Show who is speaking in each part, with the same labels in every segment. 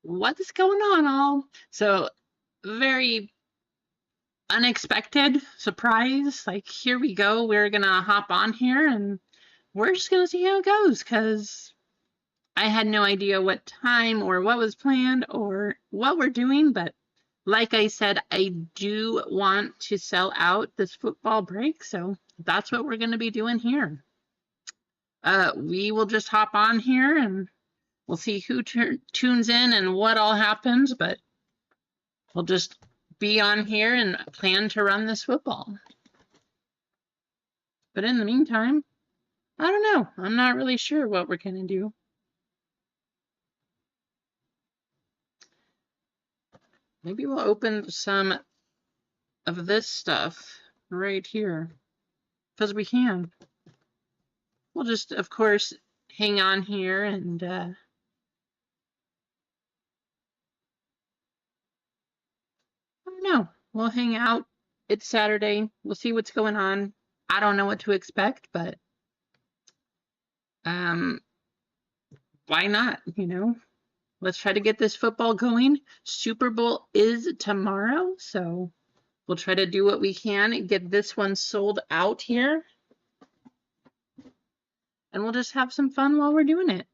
Speaker 1: what is going on all? So very unexpected surprise. Like, here we go. We're going to hop on here and we're just going to see how it goes because I had no idea what time or what was planned or what we're doing. But like I said, I do want to sell out this football break. So that's what we're going to be doing here. We will just hop on here and we'll see who tunes in and what all happens. But we'll just be on here and plan to run this football. But in the meantime, I don't know. I'm not really sure what we're going to do. Maybe we'll open some of this stuff right here because we can. We'll just, of course, hang on here and I don't know. We'll hang out. It's Saturday. We'll see what's going on. I don't know what to expect, but why not, you know? Let's try to get this football going. Super Bowl is tomorrow, so we'll try to do what we can and get this one sold out here. And we'll just have some fun while we're doing it.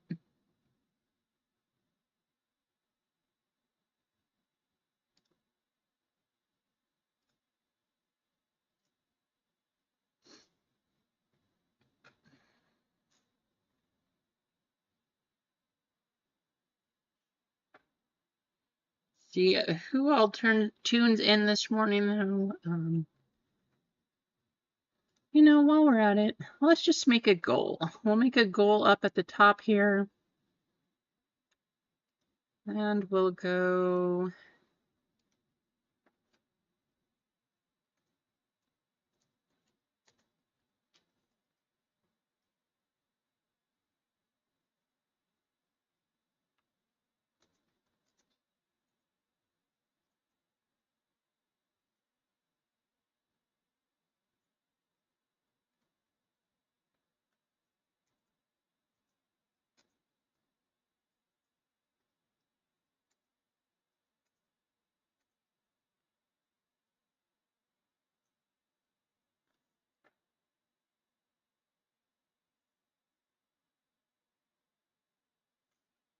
Speaker 1: See who all tunes in this morning. You know, while we're at it, let's just make a goal. We'll make a goal up at the top here. And we'll go.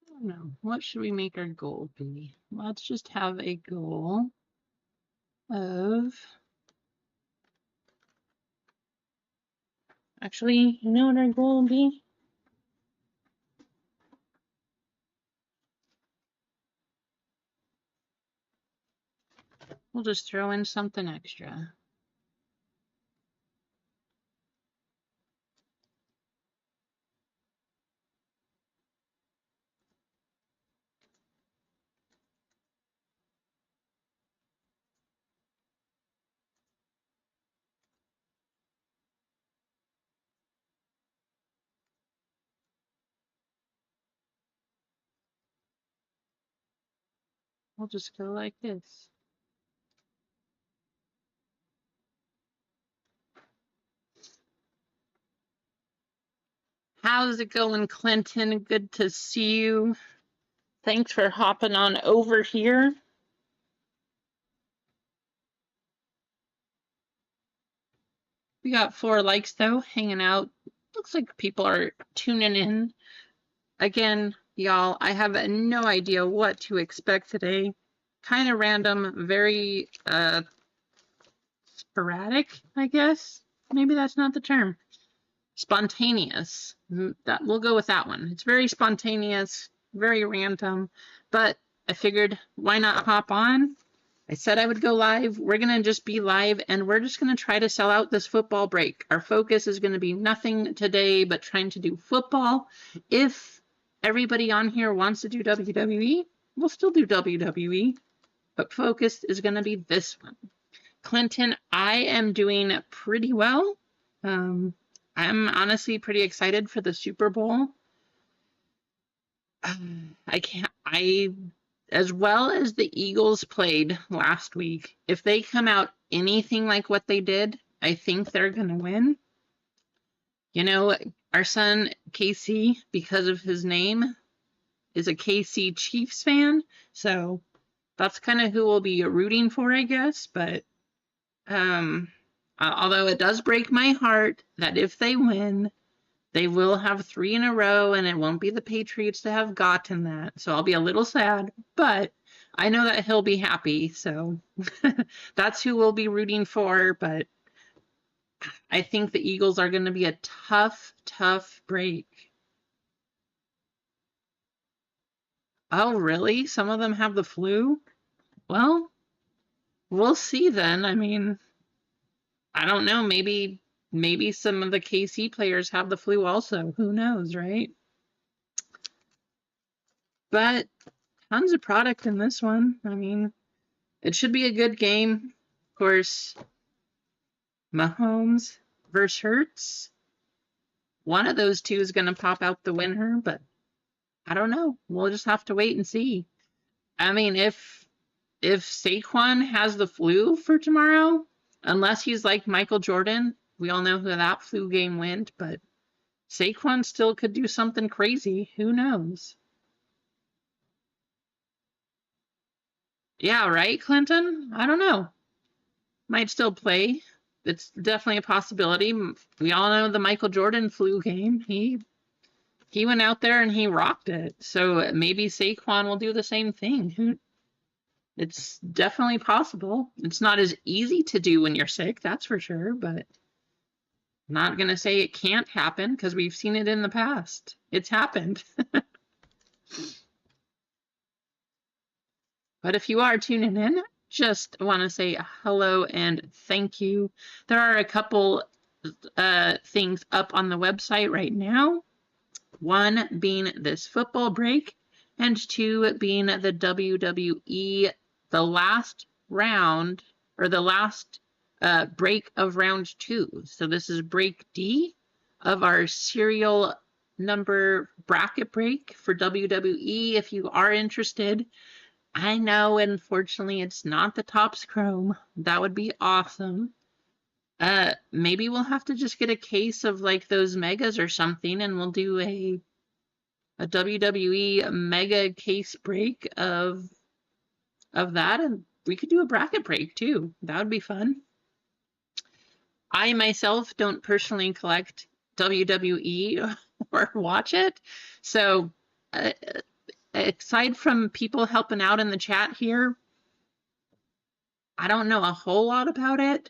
Speaker 1: I don't know. What should we make our goal be? Let's just have a goal of. Actually, you know what our goal will be? We'll just throw in something extra. We'll just go like this. How's it going, Clinton? Good to see you. Thanks for hopping on over here. We got 4 likes, though, hanging out. Looks like people are tuning in. Again, y'all, I have no idea what to expect today. Kind of random, very sporadic, I guess. Maybe that's not the term. Spontaneous. We'll go with that one. It's very spontaneous, very random, but I figured why not hop on? I said I would go live. We're going to just be live and we're just going to try to sell out this football break. Our focus is going to be nothing today but trying to do football. If everybody on here wants to do WWE, we'll still do WWE, but focus is going to be this one. Clinton, I am doing pretty well. I'm honestly pretty excited for the Super Bowl. As well as the Eagles played last week, if they come out anything like what they did, I think they're going to win. You know, our son, Casey, because of his name, is a KC Chiefs fan, so that's kind of who we'll be rooting for, I guess. But although it does break my heart that if they win, they will have 3 in a row, and it won't be the Patriots to have gotten that. So I'll be a little sad, but I know that he'll be happy. So that's who we'll be rooting for. But I think the Eagles are going to be a tough, tough break. Oh, really? Some of them have the flu? Well, we'll see then. I mean, I don't know. Maybe some of the KC players have the flu also. Who knows, right? But tons of product in this one. I mean, it should be a good game. Of course, Mahomes versus Hurts. One of those two is going to pop out the winner, but I don't know. We'll just have to wait and see. I mean, if Saquon has the flu for tomorrow, unless he's like Michael Jordan, we all know who that flu game went, but Saquon still could do something crazy. Who knows? Yeah, right, Clinton? I don't know. Might still play. It's definitely a possibility. We all know the Michael Jordan flu game. He went out there and he rocked it. So maybe Saquon will do the same thing. It's definitely possible. It's not as easy to do when you're sick, that's for sure, but I'm not going to say it can't happen because we've seen it in the past. It's happened. But if you are tuning in, just want to say hello and thank you. There are a couple things up on the website right now. One being this football break, and 2 being the WWE, the last round, or the last break of round 2. So this is break D of our serial number bracket break for WWE. If you are interested, I know, unfortunately, it's not the Topps Chrome. That would be awesome. Maybe we'll have to just get a case of like those megas or something, and we'll do a WWE mega case break of that, and we could do a bracket break too. That would be fun. I myself don't personally collect WWE or watch it, so aside from people helping out in the chat here, I don't know a whole lot about it.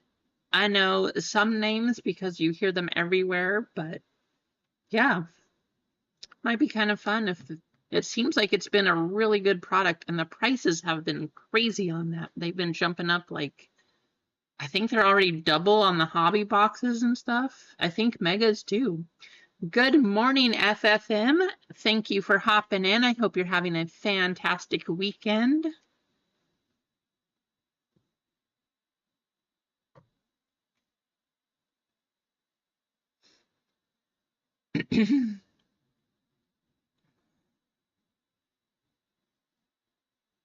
Speaker 1: I know some names because you hear them everywhere, but yeah, might be kind of fun. If it seems like it's been a really good product, and the prices have been crazy on that. They've been jumping up, like, I think they're already double on the hobby boxes and stuff. I think megas too. Good morning, FFM. Thank you for hopping in. I hope you're having a fantastic weekend.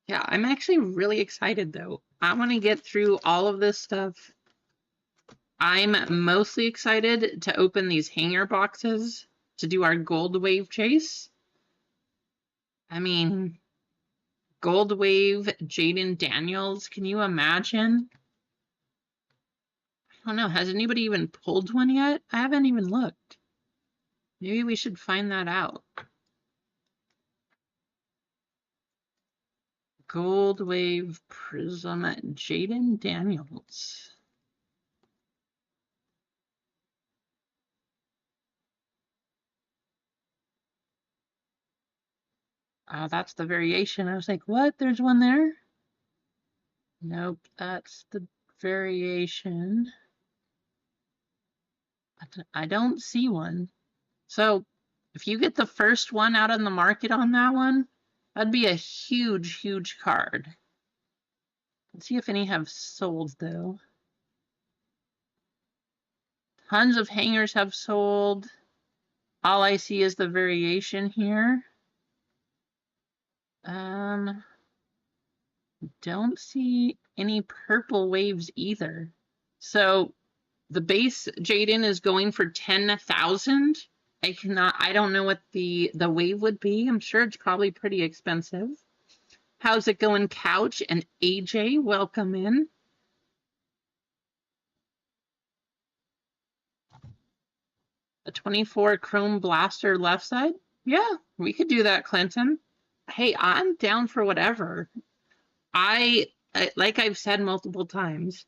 Speaker 1: Yeah, I'm actually really excited though. I want to get through all of this stuff. I'm mostly excited to open these hanger boxes to do our Gold Wave chase. I mean, Gold Wave, Jaden Daniels, can you imagine? I don't know, has anybody even pulled one yet? I haven't even looked. Maybe we should find that out. Gold Wave Prism Jaden Daniels. That's the variation. I was like, what? There's one there? Nope, that's the variation. I don't see one. So if you get the first one out on the market on that one, that'd be a huge, huge card. Let's see if any have sold though. Tons of hangers have sold. All I see is the variation here. Don't see any purple waves either. So the base Jaden is going for 10,000. I don't know what the wave would be. I'm sure it's probably pretty expensive. How's it going, Couch and AJ? Welcome in. A 24 Chrome Blaster left side? Yeah, we could do that, Clinton. Hey, I'm down for whatever. Like I've said multiple times,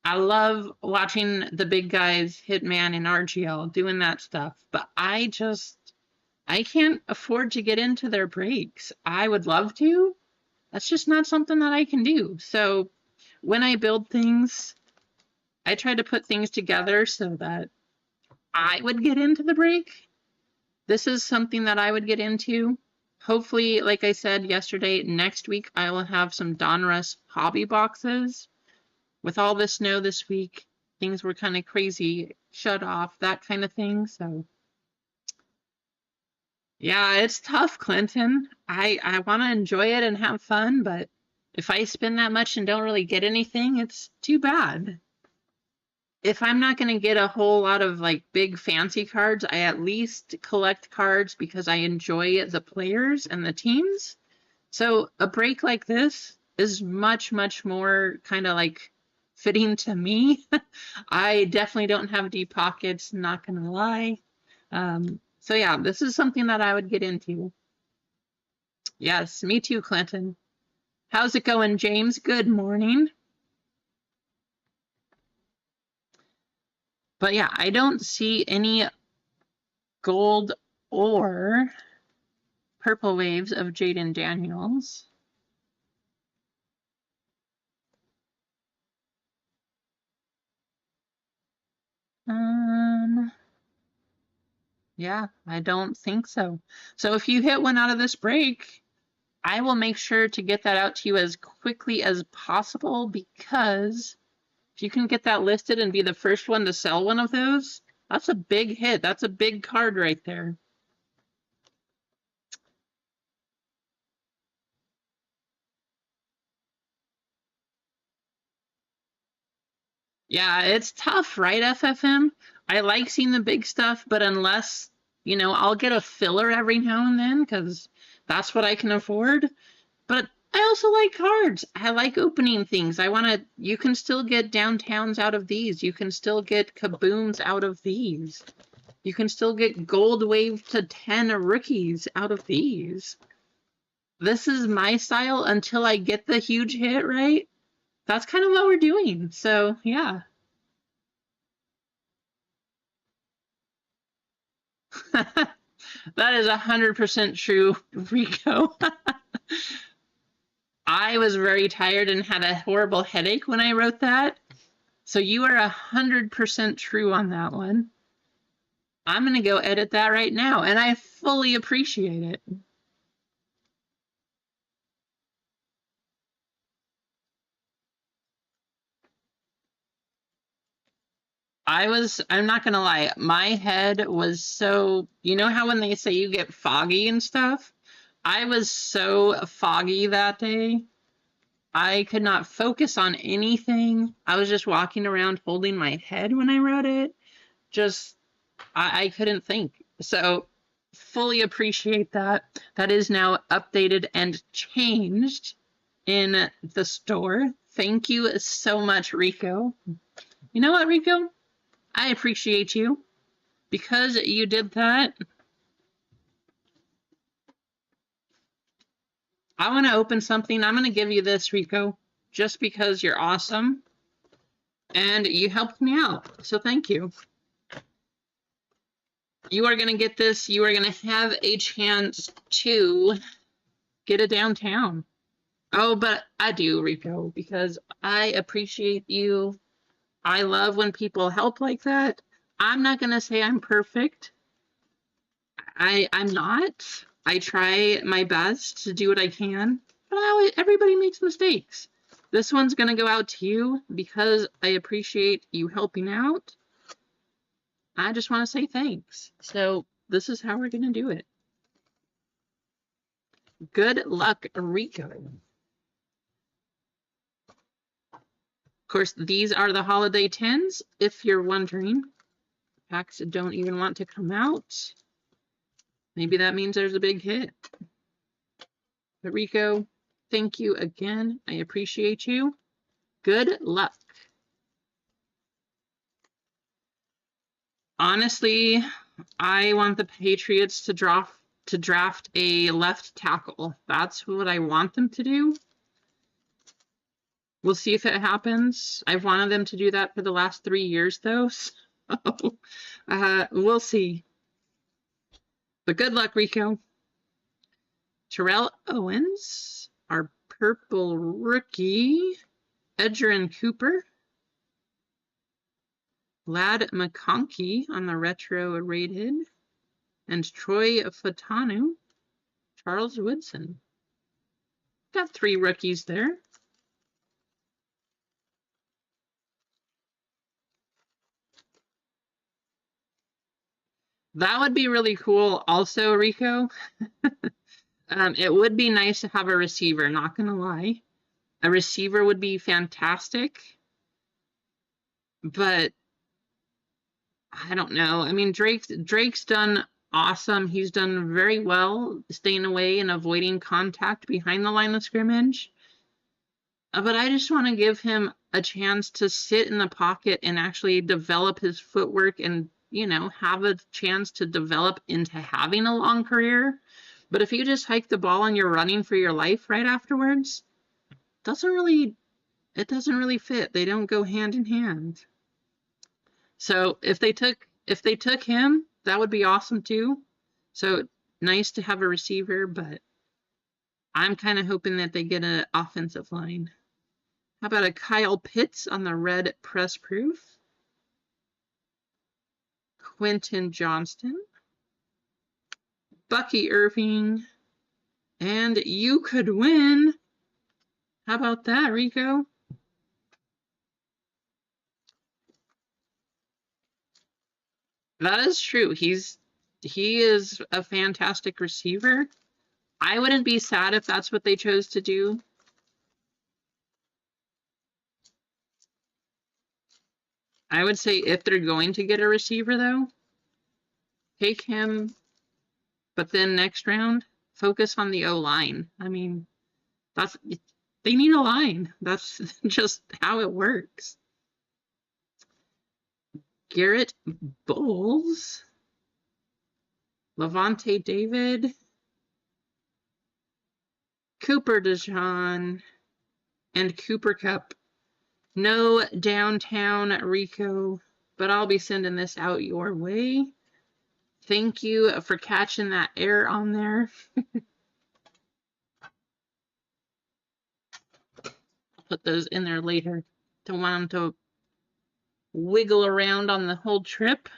Speaker 1: I love watching the big guys, Hitman and RGL, doing that stuff, but I can't afford to get into their breaks. I would love to. That's just not something that I can do. So when I build things, I try to put things together so that I would get into the break. This is something that I would get into. Hopefully, like I said yesterday, next week I will have some Donruss hobby boxes. With all the snow this week, things were kind of crazy, shut off, that kind of thing. So yeah, it's tough, Clinton. I want to enjoy it and have fun, but if I spend that much and don't really get anything, it's too bad. If I'm not going to get a whole lot of like big fancy cards, I at least collect cards because I enjoy the players and the teams. So a break like this is much, much more kind of like fitting to me. I definitely don't have deep pockets, not going to lie. So yeah, this is something that I would get into. Yes, me too, Clinton. How's it going, James? Good morning. But yeah, I don't see any gold or purple waves of Jaden Daniels. Yeah, I don't think so. So if you hit one out of this break, I will make sure to get that out to you as quickly as possible, because if you can get that listed and be the first one to sell one of those, that's a big hit. That's a big card right there. Yeah, it's tough, right, FFM? I like seeing the big stuff, but unless, you know, I'll get a filler every now and then because that's what I can afford. But I also like cards. I like opening things. You can still get downtowns out of these. You can still get kabooms out of these. You can still get gold wave to 10 rookies out of these. This is my style until I get the huge hit, right? That's kind of what we're doing. So, yeah. That is 100% true, Rico. I was very tired and had a horrible headache when I wrote that. So you are 100% true on that one. I'm going to go edit that right now, and I fully appreciate it. I'm not going to lie, my head was so, you know how when they say you get foggy and stuff? I was so foggy that day. I could not focus on anything. I was just walking around holding my head when I wrote it. I couldn't think. So fully appreciate that. That is now updated and changed in the store. Thank you so much, Rico. You know what, Rico? I appreciate you because you did that. I want to open something. I'm going to give you this, Rico, just because you're awesome and you helped me out. So thank you. You are going to get this. You are going to have a chance to get a downtown. Oh, but I do, Rico, because I appreciate you. I love when people help like that. I'm not going to say I'm perfect. I'm not. I try my best to do what I can, but everybody makes mistakes. This one's going to go out to you because I appreciate you helping out. I just want to say thanks. So this is how we're going to do it. Good luck, Rico. Of course, these are the holiday 10s, if you're wondering. Packs don't even want to come out. Maybe that means there's a big hit. But Rico, thank you again. I appreciate you. Good luck. Honestly, I want the Patriots to draft a left tackle. That's what I want them to do. We'll see if it happens. I've wanted them to do that for the last 3 years, though. So, we'll see. But good luck, Rico. Terrell Owens, our purple rookie. Edgerrin Cooper. Ladd McConkey on the retro rated. And Troy Fautanu. Charles Woodson. Got 3 rookies there. That would be really cool also, Rico. It would be nice to have a receiver, not gonna lie. A receiver would be fantastic. But I don't know. I mean, Drake's done awesome. He's done very well staying away and avoiding contact behind the line of scrimmage. But I just want to give him a chance to sit in the pocket and actually develop his footwork and, you know, have a chance to develop into having a long career. But if you just hike the ball and you're running for your life right afterwards, it doesn't really fit. They don't go hand in hand. So if they took him, that would be awesome too. So nice to have a receiver, but I'm kind of hoping that they get an offensive line. How about a Kyle Pitts on the red press proof? Quentin Johnston. Bucky Irving. And you could win. How about that, Rico? That is true. He is a fantastic receiver. I wouldn't be sad if that's what they chose to do. I would say if they're going to get a receiver, though, take him, but then next round, focus on the O-line. I mean, they need a line. That's just how it works. Garrett Bowles, Levante David, Cooper DeJean, and Cooper Kupp. No downtown Rico, but I'll be sending this out your way. Thank you for catching that error on there. I'll put those in there later. Don't want them to wiggle around on the whole trip.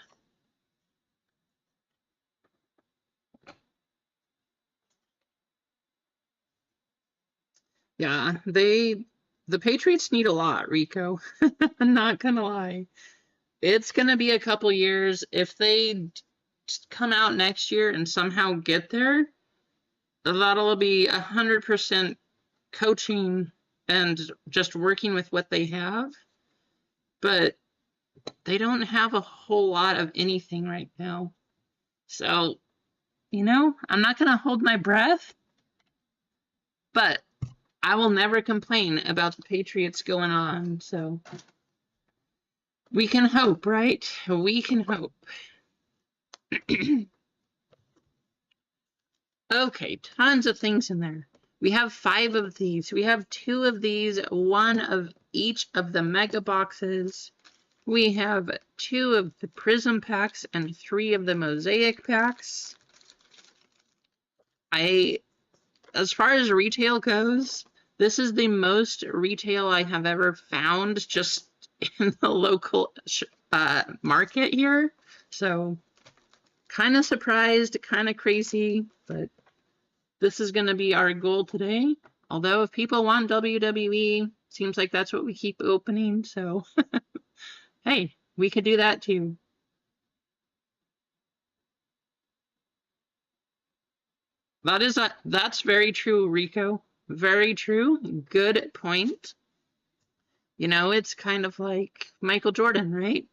Speaker 1: Yeah, the Patriots need a lot, Rico. I'm not gonna lie. It's gonna be a couple years. If they come out next year and somehow get there, that'll be 100% coaching and just working with what they have. But they don't have a whole lot of anything right now. So, you know, I'm not going to hold my breath, but I will never complain about the Patriots going on. So we can hope, right? We can hope. Okay, tons of things in there. We have 5 of these. We have 2 of these, 1 of each of the mega boxes. We have 2 of the Prism packs and 3 of the Mosaic packs. As far as retail goes, this is the most retail I have ever found just in the local market here. So kind of surprised, kind of crazy, but this is going to be our goal today. Although if people want WWE, seems like that's what we keep opening. So hey, we could do that too. That's very true, Rico. Very true. Good point. You know, it's kind of like Michael Jordan, right?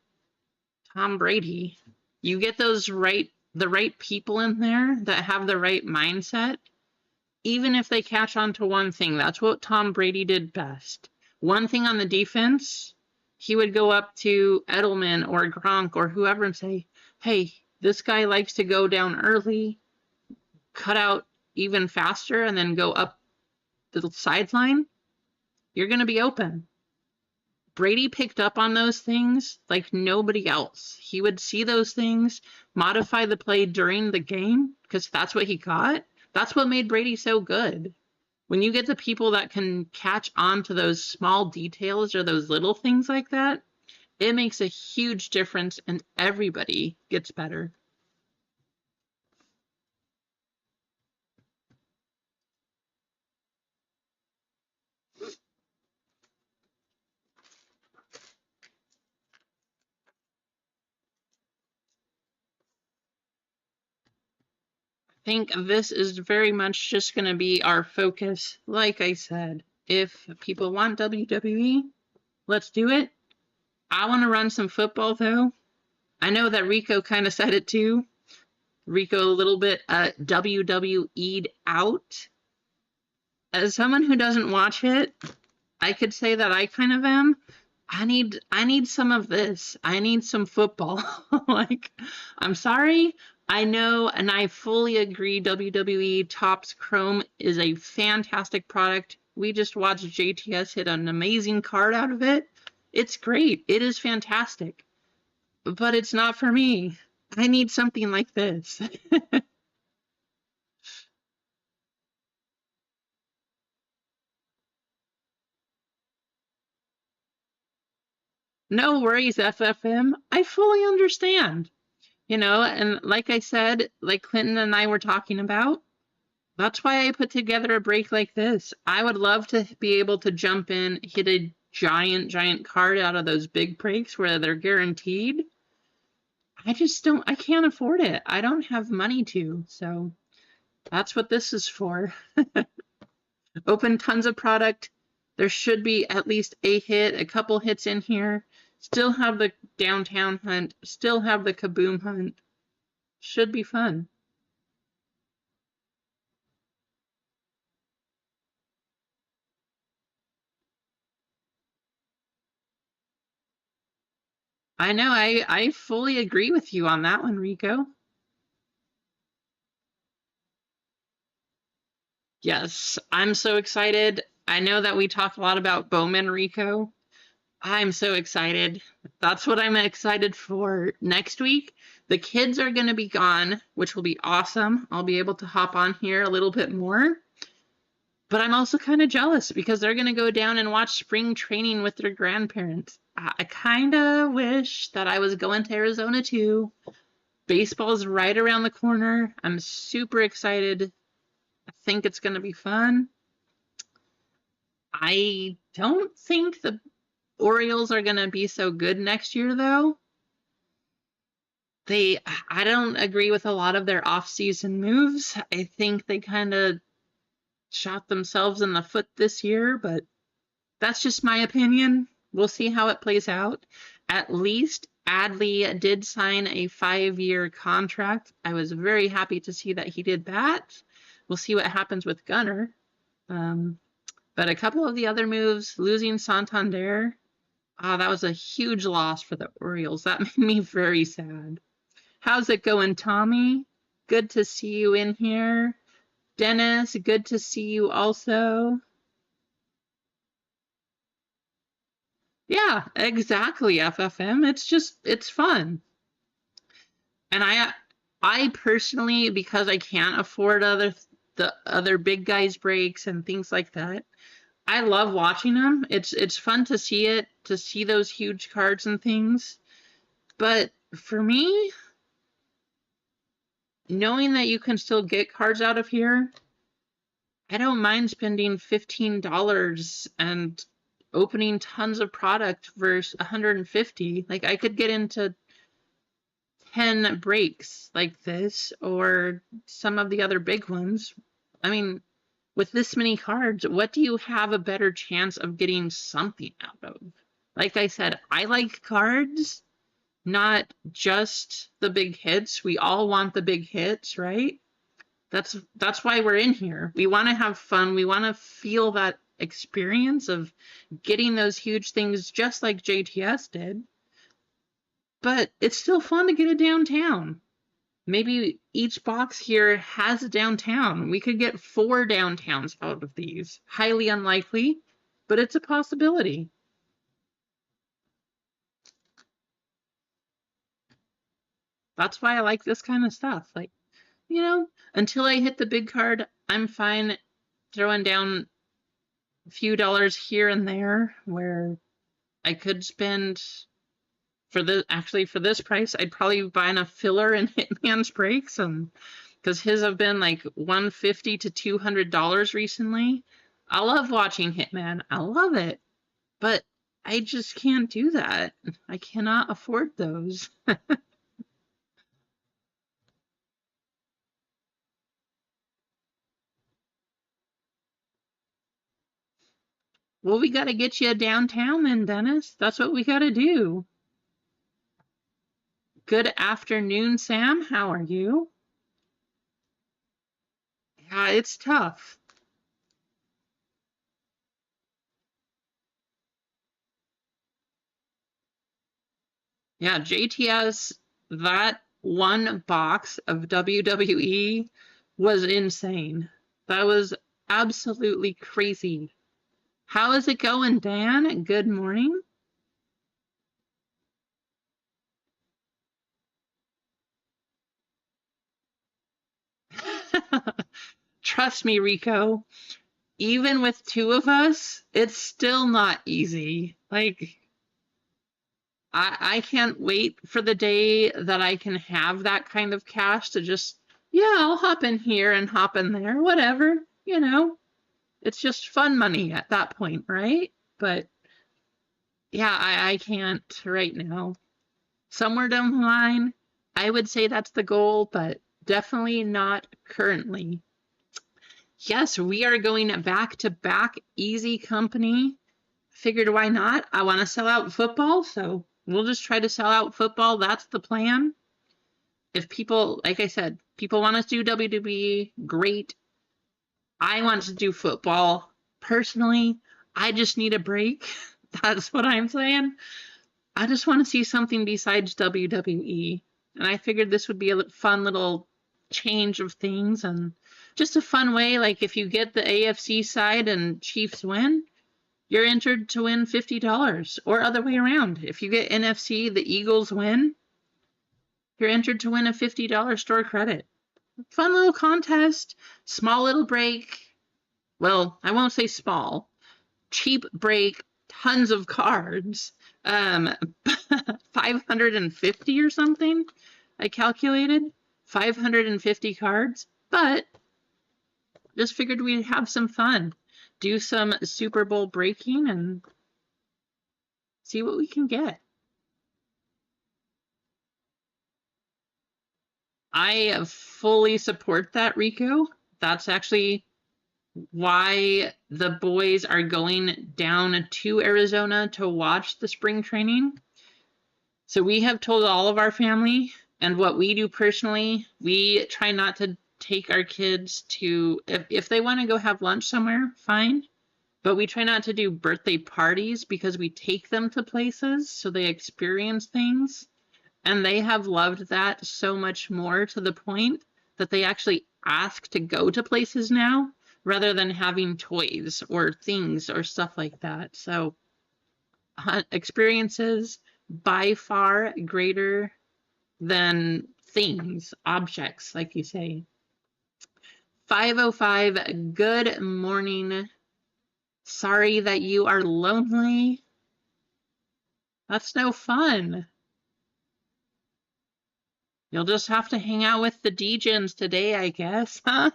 Speaker 1: Tom Brady. You get the right people in there that have the right mindset, even if they catch on to one thing. That's what Tom Brady did best. One thing on the defense, he would go up to Edelman or Gronk or whoever and say, hey, this guy likes to go down early, cut out even faster, and then go up the sideline. You're going to be open. Brady picked up on those things like nobody else. He would see those things, modify the play during the game because that's what he got. That's what made Brady so good. When you get the people that can catch on to those small details or those little things like that, it makes a huge difference and everybody gets better. I think this is very much just going to be our focus. Like I said, if people want WWE, let's do it. I want to run some football though. I know that Rico kind of said it too. Rico a little bit WWE'd out. As someone who doesn't watch it, I could say that I kind of am. I need some of this. I need some football. Like, I'm sorry. I know, and I fully agree, WWE Topps Chrome is a fantastic product. We just watched JTS hit an amazing card out of it. It's great. It is fantastic. But it's not for me. I need something like this. No worries, FFM. I fully understand. And like I said, like Clinton and I were talking about, that's why I put together a break like this. I would love to be able to jump in, hit a giant card out of those big breaks where they're guaranteed. I can't afford it. I don't have money to, so that's what this is for. Open tons of product. There should be at least a hit, a couple hits in here. Still have the downtown hunt. Still have the kaboom hunt. Should be fun. I know. I fully agree with you on that one, Rico. Yes, I'm so excited. I know that we talk a lot about Bowman, Rico. I'm so excited. That's what I'm excited for next week. The kids are going to be gone, which will be awesome. I'll be able to hop on here a little bit more. But I'm also kind of jealous because they're going to go down and watch spring training with their grandparents. I kind of wish that I was going to Arizona too. Baseball's right around the corner. I'm super excited. I think it's going to be fun. I don't think the Orioles are going to be so good next year, though. I don't agree with a lot of their off-season moves. I think they kind of shot themselves in the foot this year, but that's just my opinion. We'll see how it plays out. At least Adley did sign a 5-year contract. I was very happy to see that he did that. We'll see what happens with Gunnar. But a couple of the other moves, losing Santander, that was a huge loss for the Orioles. That made me very sad. How's it going, Tommy? Good to see you in here. Dennis, good to see you also. Yeah, exactly, FFM. It's fun. And I personally, because I can't afford the other big guys breaks and things like that, I love watching them. It's fun to see those huge cards and things. But for me, knowing that you can still get cards out of here, I don't mind spending $15 and opening tons of product versus 150. Like, I could get into 10 breaks like this or some of the other big ones. I mean, with this many cards, what do you have a better chance of getting something out of? Like I said, I like cards. not just the big hits. We all want the big hits, right? That's why we're in here. We want to have fun. We want to feel that experience of getting those huge things just like JTS did. But it's still fun to get a downtown. Maybe each box here has a downtown. We could get 4 downtowns out of these. Highly unlikely, but it's a possibility. That's why I like this kind of stuff. Like, you know, until I hit the big card, I'm fine throwing down a few dollars here and there where I could spend for this price, I'd probably be buying a filler in Hitman's Breaks, and because his have been like $150 to $200 recently. I love watching Hitman. I love it, but I just can't do that. I cannot afford those. Well, we got to get you downtown then, Dennis. That's what we got to do. Good afternoon, Sam. How are you? Yeah, it's tough. Yeah, JTS, that one box of WWE was insane. That was absolutely crazy. How is it going, Dan? Good morning. Trust me, Rico, even with 2 of us, it's still not easy. Like, I can't wait for the day that I can have that kind of cash to just, yeah, I'll hop in here and hop in there, whatever, you know. It's just fun money at that point, right? But yeah, I can't right now. Somewhere down the line, I would say that's the goal, but definitely not currently. Yes, we are going back to back Easy Company. Figured why not? I want to sell out football, so we'll just try to sell out football. That's the plan. If people, like I said, people want us to do WWE, great. I want to do football. Personally, I just need a break. That's what I'm saying. I just want to see something besides WWE. And I figured this would be a fun little change of things and just a fun way. Like if you get the AFC side and Chiefs win, you're entered to win $50, or other way around. If you get NFC, the Eagles win, you're entered to win a $50 store credit. Fun little contest, small little break. Well, I won't say small. Cheap break, tons of cards. 550 or something, I calculated. 550 cards, but just figured we'd have some fun. Do some Super Bowl breaking and see what we can get. I fully support that, Rico. That's actually why the boys are going down to Arizona to watch the spring training. So we have told all of our family, and what we do personally, we try not to take our kids to, if they want to go have lunch somewhere, fine. But we try not to do birthday parties because we take them to places so they experience things. And they have loved that so much more, to the point that they actually ask to go to places now rather than having toys or things or stuff like that. So experiences by far greater than things, objects, like you say. 505, good morning. Sorry that you are lonely. That's no fun. You'll just have to hang out with the Degens today, I guess, huh?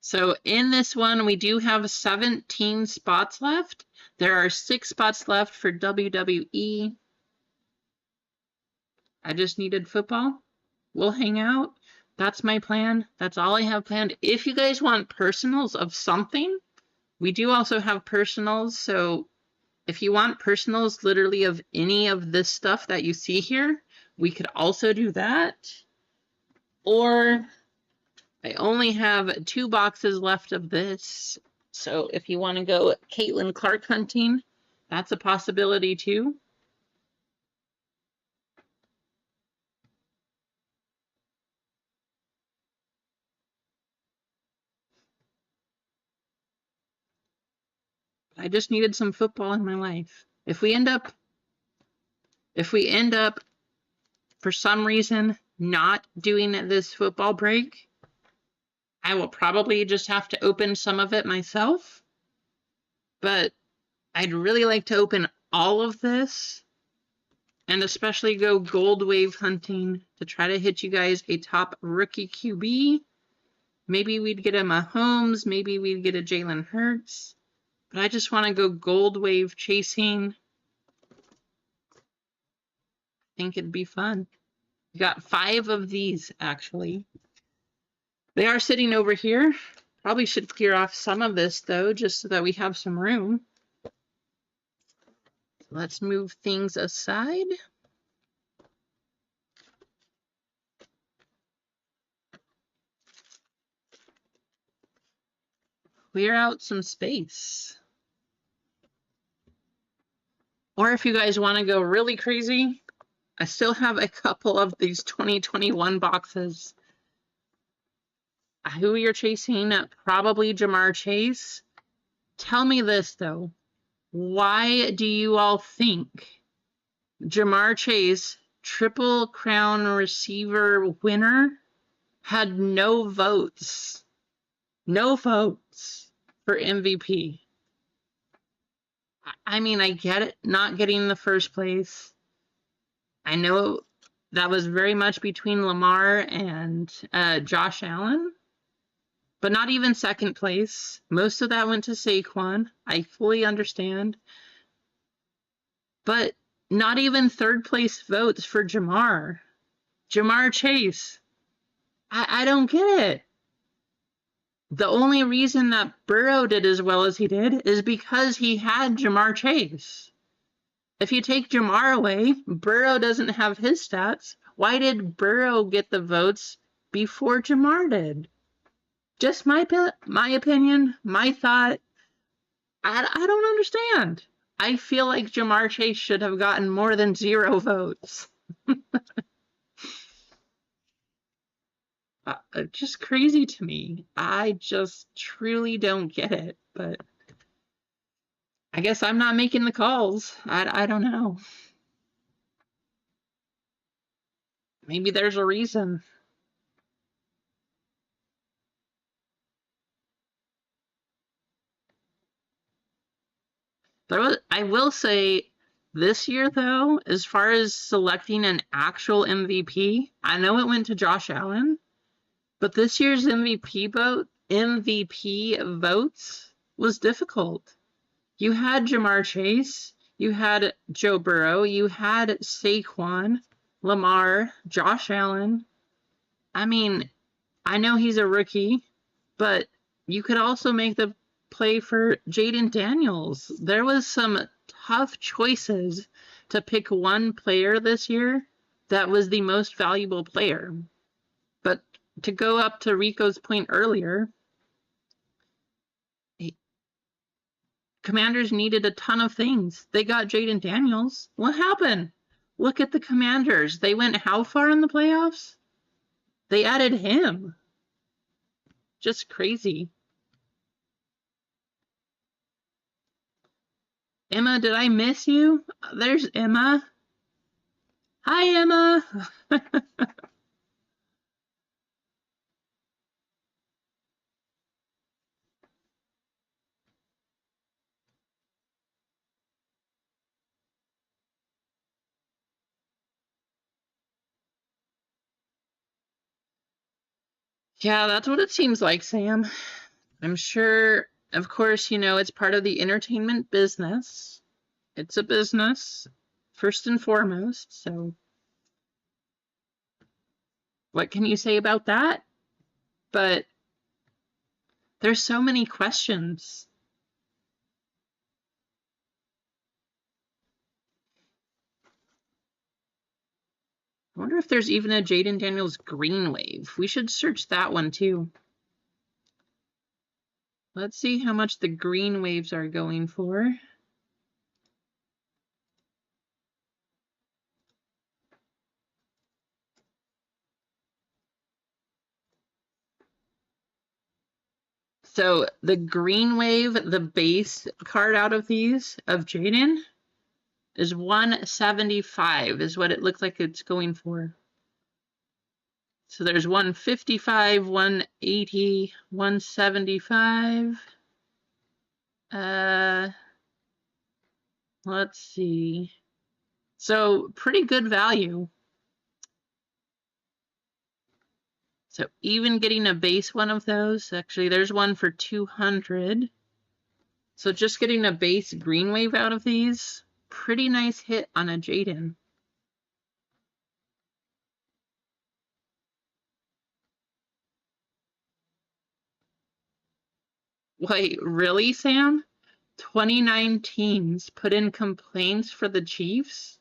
Speaker 1: So in this one, we do have 17 spots left. There are 6 spots left for WWE. I just needed football. We'll hang out. That's my plan. That's all I have planned. If you guys want personals of something, we do also have personals. So if you want personals literally of any of this stuff that you see here, we could also do that. Or I only have 2 boxes left of this. So if you want to go Caitlin Clark hunting, that's a possibility too. I just needed some football in my life. If we end up for some reason not doing this football break, I will probably just have to open some of it myself. But I'd really like to open all of this and especially go gold wave hunting to try to hit you guys a top rookie QB. Maybe we'd get a Mahomes, maybe we'd get a Jalen Hurts. But I just want to go gold wave chasing. I think it'd be fun. We got 5 of these, actually. They are sitting over here. Probably should clear off some of this, though, just so that we have some room. Let's move things aside. Clear out some space. Or if you guys want to go really crazy, I still have a couple of these 2021 boxes. Who you're chasing? Probably Ja'Marr Chase. Tell me this, though. Why do you all think Ja'Marr Chase, Triple Crown receiver winner, had no votes? No votes for MVP. I mean, I get it, not getting the first place. I know that was very much between Lamar and Josh Allen, but not even second place. Most of that went to Saquon. I fully understand. But not even third place votes for Ja'Marr. Ja'Marr Chase. I don't get it. The only reason that Burrow did as well as he did is because he had Ja'Marr Chase. If you take Ja'Marr away, Burrow doesn't have his stats. Why did Burrow get the votes before Ja'Marr did? Just my opinion, my thought. I don't understand. I feel like Ja'Marr Chase should have gotten more than 0 votes. Just crazy to me. I just truly don't get it, but I guess I'm not making the calls. I don't know. Maybe there's a reason. I will say this year, though, as far as selecting an actual MVP, I know it went to Josh Allen, but this year's MVP votes was difficult. You had Ja'Marr Chase, you had Joe Burrow, you had Saquon, Lamar, Josh Allen. I mean, I know he's a rookie, but you could also make the play for Jayden Daniels. There was some tough choices to pick one player this year that was the most valuable player. But to go up to Rico's point earlier, Commanders needed a ton of things. They got Jayden Daniels. What happened? Look at the Commanders. They went how far in the playoffs? They added him. Just crazy. Emma, did I miss you? There's Emma. Hi, Emma. Yeah, that's what it seems like, Sam. I'm sure, of course, you know, it's part of the entertainment business. It's a business, first and foremost, so. What can you say about that? But there's so many questions. I wonder if there's even a Jayden Daniels green wave. We should search that one too. Let's see how much the green waves are going for. So the green wave, the base card out of these of Jayden is 175 is what it looks like it's going for. So there's 155, 180, 175. Let's see. So pretty good value. So even getting a base one of those, actually there's one for 200. So just getting a base green wave out of these, pretty nice hit on a Jayden. Wait, really, Sam? 29 teams put in complaints for the Chiefs?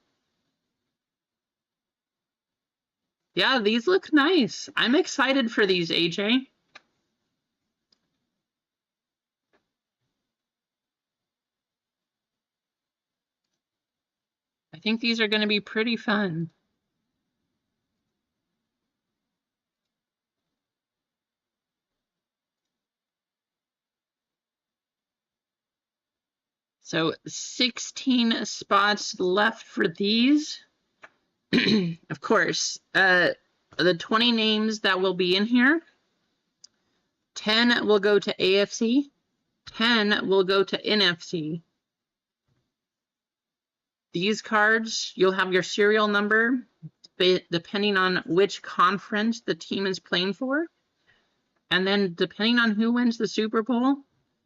Speaker 1: Yeah, these look nice. I'm excited for these, AJ. I think these are going to be pretty fun. So 16 spots left for these. Of course, the 20 names that will be in here, 10 will go to AFC, 10 will go to NFC. These cards, you'll have your serial number depending on which conference the team is playing for. And then depending on who wins the Super Bowl,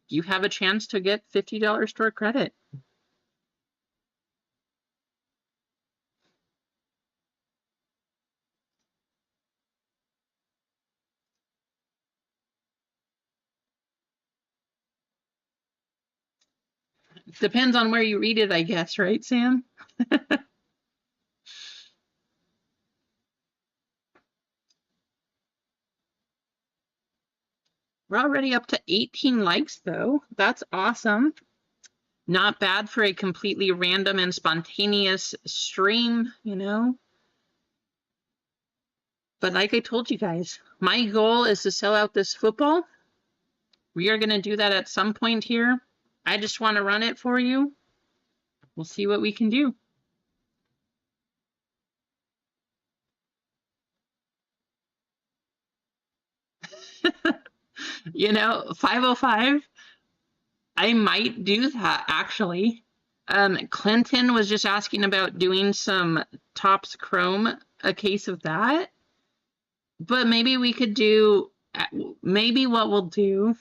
Speaker 1: you have a chance to get $50 store credit. Depends on where you read it, I guess, right, Sam? We're already up to 18 likes, though. That's awesome. Not bad for a completely random and spontaneous stream, you know? But like I told you guys, my goal is to sell out this football. We are going to do that at some point here. I just want to run it for you. We'll see what we can do. You know, 505, I might do that, actually. Clinton was just asking about doing some Topps Chrome, a case of that. But maybe we could do, maybe what we'll do,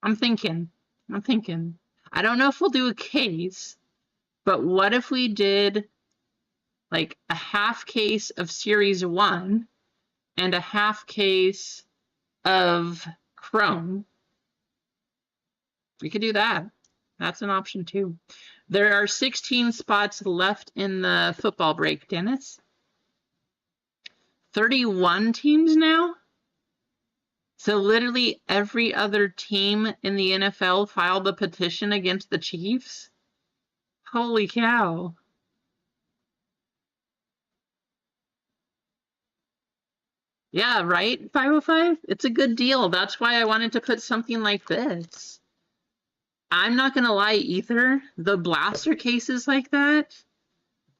Speaker 1: I'm thinking. I don't know if we'll do a case, but what if we did like a half case of Series 1 and a half case of Chrome? We could do that. That's an option too. There are 16 spots left in the football break, Dennis. 31 teams now? So literally every other team in the NFL filed a petition against the Chiefs? Holy cow. Yeah, right, 505? It's a good deal. That's why I wanted to put something like this. I'm not going to lie either. The blaster cases like that,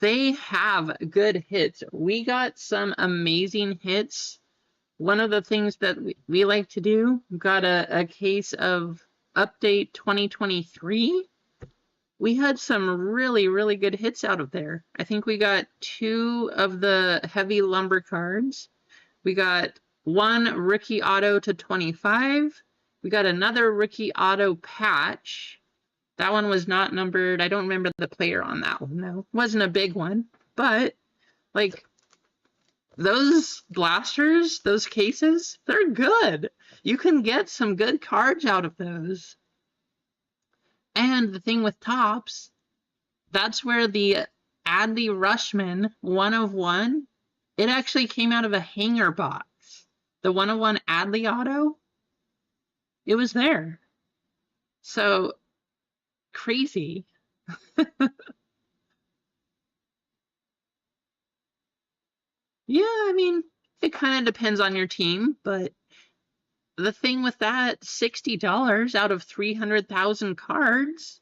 Speaker 1: they have good hits. We got some amazing hits. One of the things that we like to do, got a case of Update 2023. We had some really, really good hits out of there. I think we got 2 of the heavy lumber cards. We got 1 rookie auto to 25. We got another rookie auto patch. That one was not numbered. I don't remember the player on that one, though. Wasn't a big one, but like those blasters, those cases, they're good. You can get some good cards out of those. And the thing with Topps, that's where the Adley Rushman 1/1, it actually came out of a hanger box. The 1/1 Adley auto, it was there. So crazy. Yeah, I mean, it kind of depends on your team, but the thing with that, $60 out of 300,000 cards,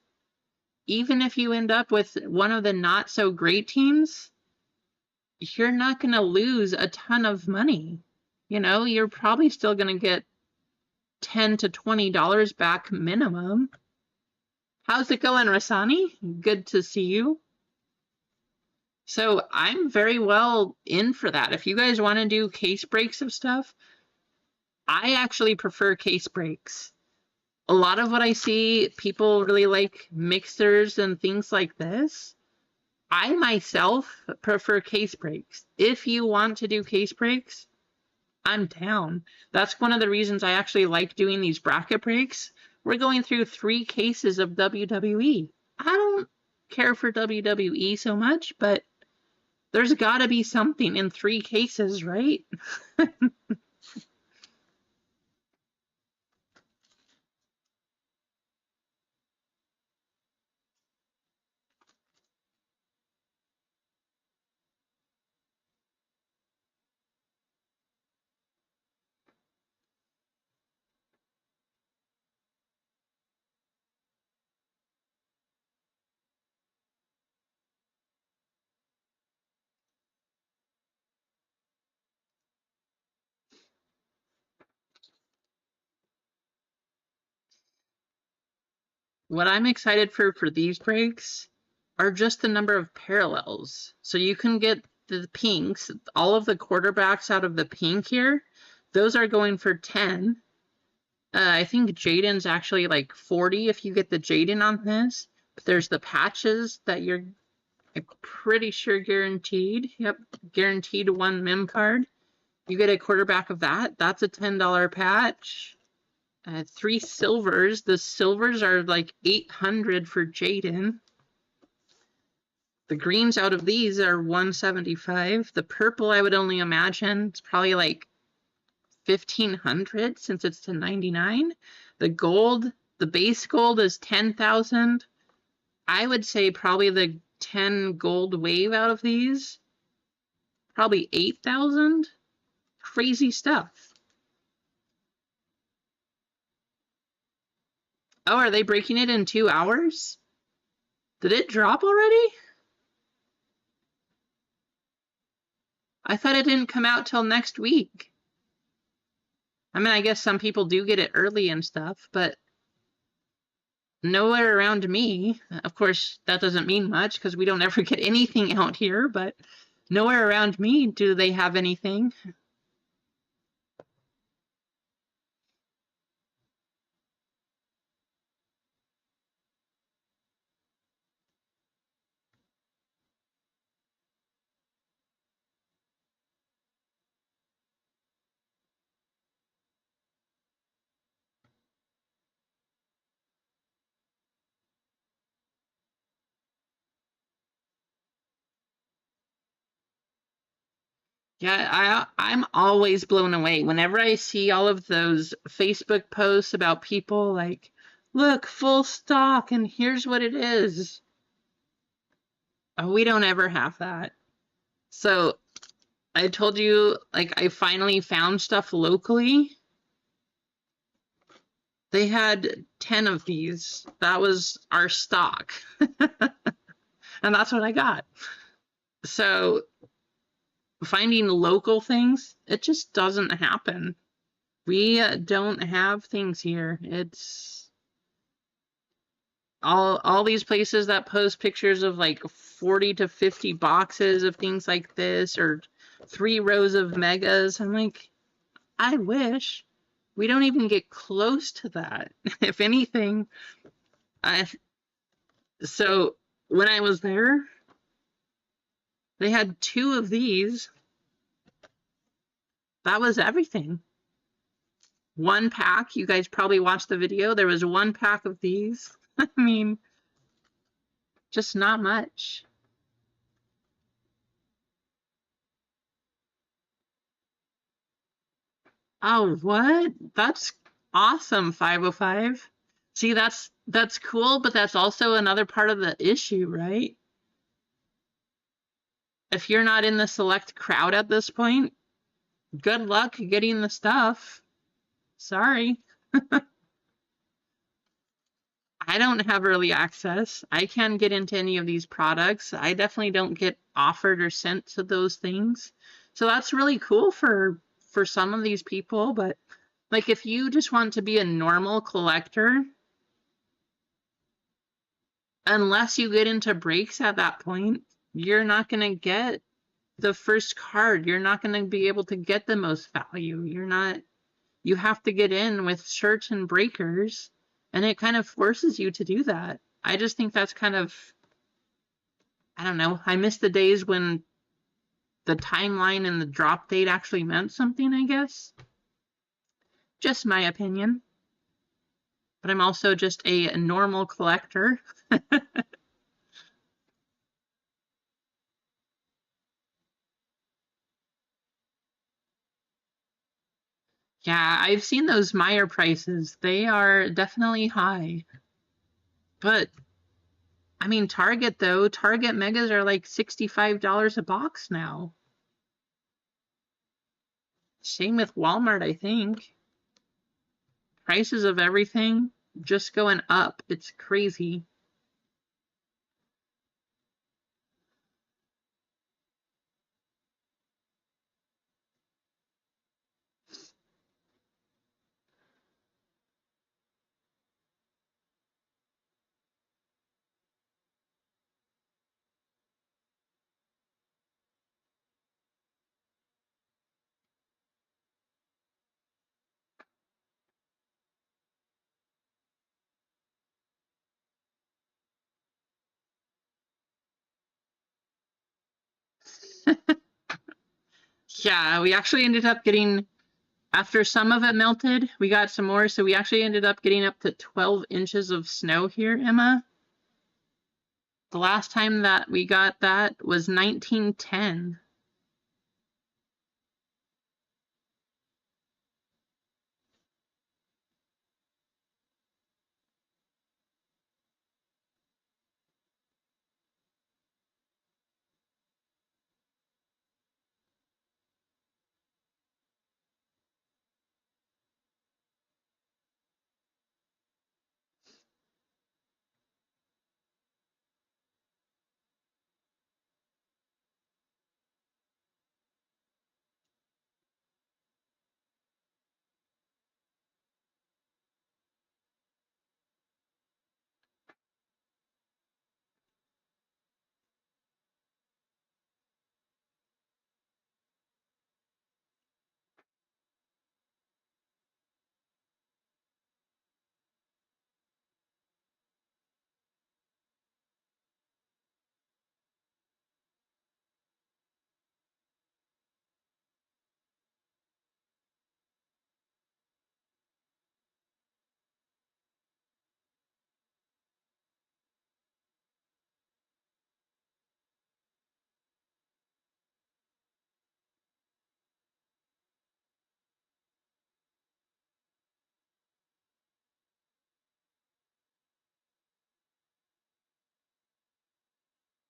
Speaker 1: even if you end up with one of the not so great teams, you're not going to lose a ton of money. You know, you're probably still going to get $10 to $20 back minimum. How's it going, Rasani? Good to see you. So I'm very well in for that. If you guys want to do case breaks of stuff, I actually prefer case breaks. A lot of what I see, people really like mixers and things like this. I myself prefer case breaks. If you want to do case breaks, I'm down. That's one of the reasons I actually like doing these bracket breaks. We're going through 3 cases of WWE. I don't care for WWE so much, but there's got to be something in 3 cases, right? What I'm excited for these breaks are just the number of parallels. So you can get the pinks, all of the quarterbacks out of the pink here, those are going for 10. I think Jaden's actually like 40 if you get the Jaden on this. But there's the patches that you're pretty sure guaranteed. Yep, guaranteed 1 mem card. You get a quarterback of that. That's a $10 patch. 3 silvers. The silvers are like 800 for Jaden. The greens out of these are 175. The purple, I would only imagine, it's probably like 1,500 since it's to 99. The gold, the base gold is 10,000. I would say probably the 10 gold wave out of these, probably 8,000. Crazy stuff. Oh, are they breaking it in 2 hours? Did it drop already? I thought it didn't come out till next week. I mean, I guess some people do get it early and stuff, but nowhere around me. Of course, that doesn't mean much because we don't ever get anything out here, but nowhere around me do they have anything. Yeah, I'm always blown away whenever I see all of those Facebook posts about people like, look, full stock, and here's what it is. Oh, we don't ever have that. So I told you, like, I finally found stuff locally. They had 10 of these. That was our stock. And that's what I got. So finding local things, it just doesn't happen. We don't have things here. It's all these places that post pictures of like 40 to 50 boxes of things like this, or 3 rows of megas. I'm like, I wish. We don't even get close to that. If anything, so when I was there, they had 2 of these, That was everything. One pack. You guys probably watched the video. There was one pack of these. I mean, just not much. Oh, what? That's awesome, 505. See, that's cool, but that's also another part of the issue, right? If you're not in the select crowd at this point, good luck getting the stuff. Sorry. I don't have early access. I can't get into any of these products. I definitely don't get offered or sent to those things. So that's really cool for some of these people, but like if you just want to be a normal collector, unless you get into breaks at that point, you're not going to get the first card. You're not going to be able to get the most value. You have to get in with certain breakers, and it kind of forces you to do that. I just think that's kind of, I don't know. I miss the days when the timeline and the drop date actually meant something, I guess. Just my opinion. But I'm also just a normal collector. Yeah, I've seen those Meyer prices. They are definitely high. But, I mean, Target, though, Target Megas are like $65 a box now. Same with Walmart, I think. Prices of everything just going up. It's crazy. Yeah, we actually ended up getting, after some of it melted, we got some more, so we actually ended up getting up to 12 inches of snow here, Emma. The last time that we got that was 1910.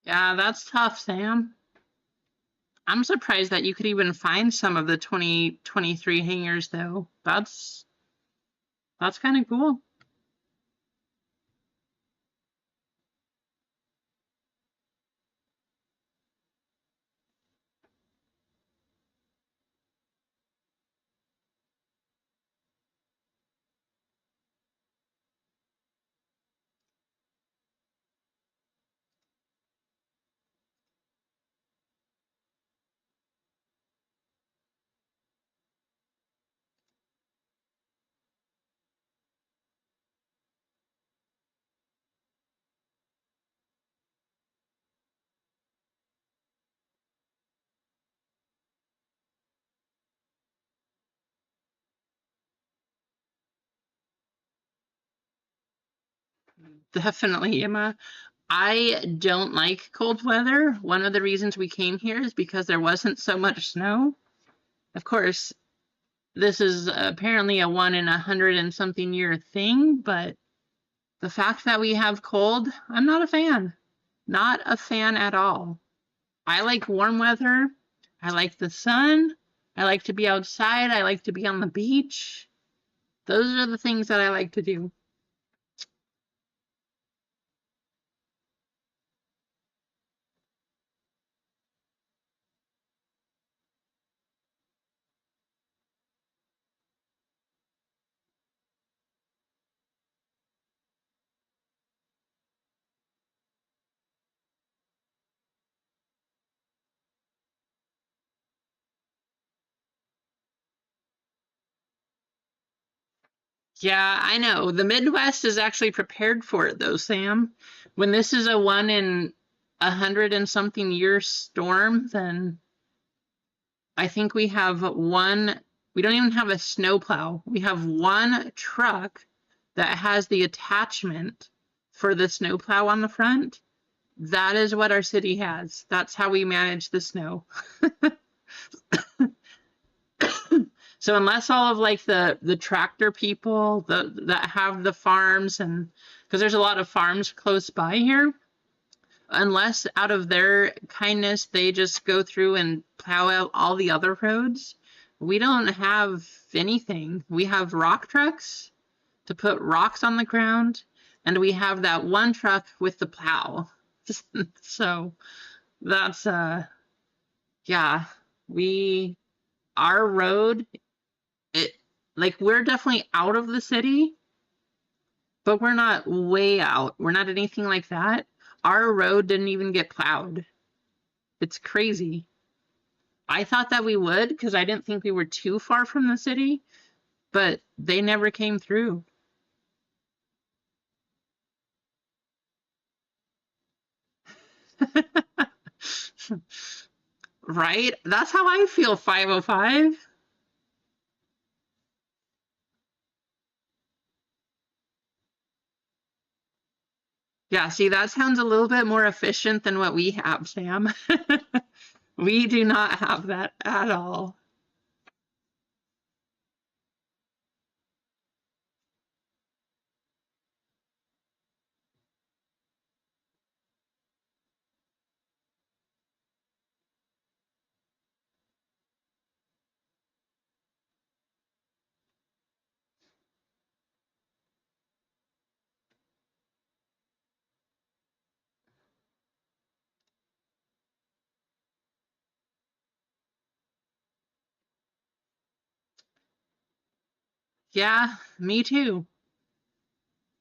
Speaker 1: Yeah, that's tough, Sam. I'm surprised that you could even find some of the 2023 hangers, though. That's kind of cool. Definitely, Emma. I don't like cold weather. One of the reasons we came here is because there wasn't so much snow. Of course, this is apparently a 1 in 100 and something year thing, but the fact that we have cold, I'm not a fan. Not a fan at all. I like warm weather. I like the sun. I like to be outside. I like to be on the beach. Those are the things that I like to do. Yeah, I know. The Midwest is actually prepared for it though, Sam. When this is a 1 in 100 and something year storm, then I think we have one, we don't even have a snowplow. We have one truck that has the attachment for the snowplow on the front. That is what our city has. That's how we manage the snow. So unless all of like the tractor people that have the farms, and because there's a lot of farms close by here, unless out of their kindness they just go through and plow out all the other roads, we don't have anything. We have rock trucks to put rocks on the ground, and we have that one truck with the plow. So that's yeah, our road, it, like, we're definitely out of the city, but we're not way out. We're not anything like that. Our road didn't even get plowed. It's crazy. I thought that we would because I didn't think we were too far from the city, but they never came through. Right? That's how I feel, 505. Yeah, see, that sounds a little bit more efficient than what we have, Sam. We do not have that at all. Yeah, me too.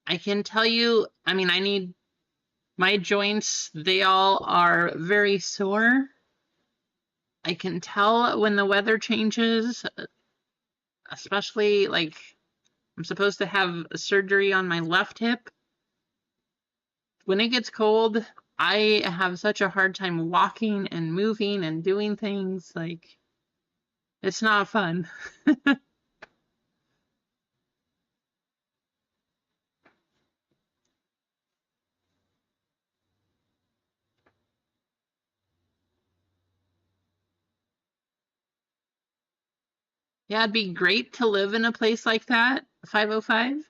Speaker 1: I can tell you, I mean, I need my joints, they all are very sore. I can tell when the weather changes, especially like I'm supposed to have a surgery on my left hip. When it gets cold, I have such a hard time walking and moving and doing things. Like, it's not fun. Yeah, it'd be great to live in a place like that, 505.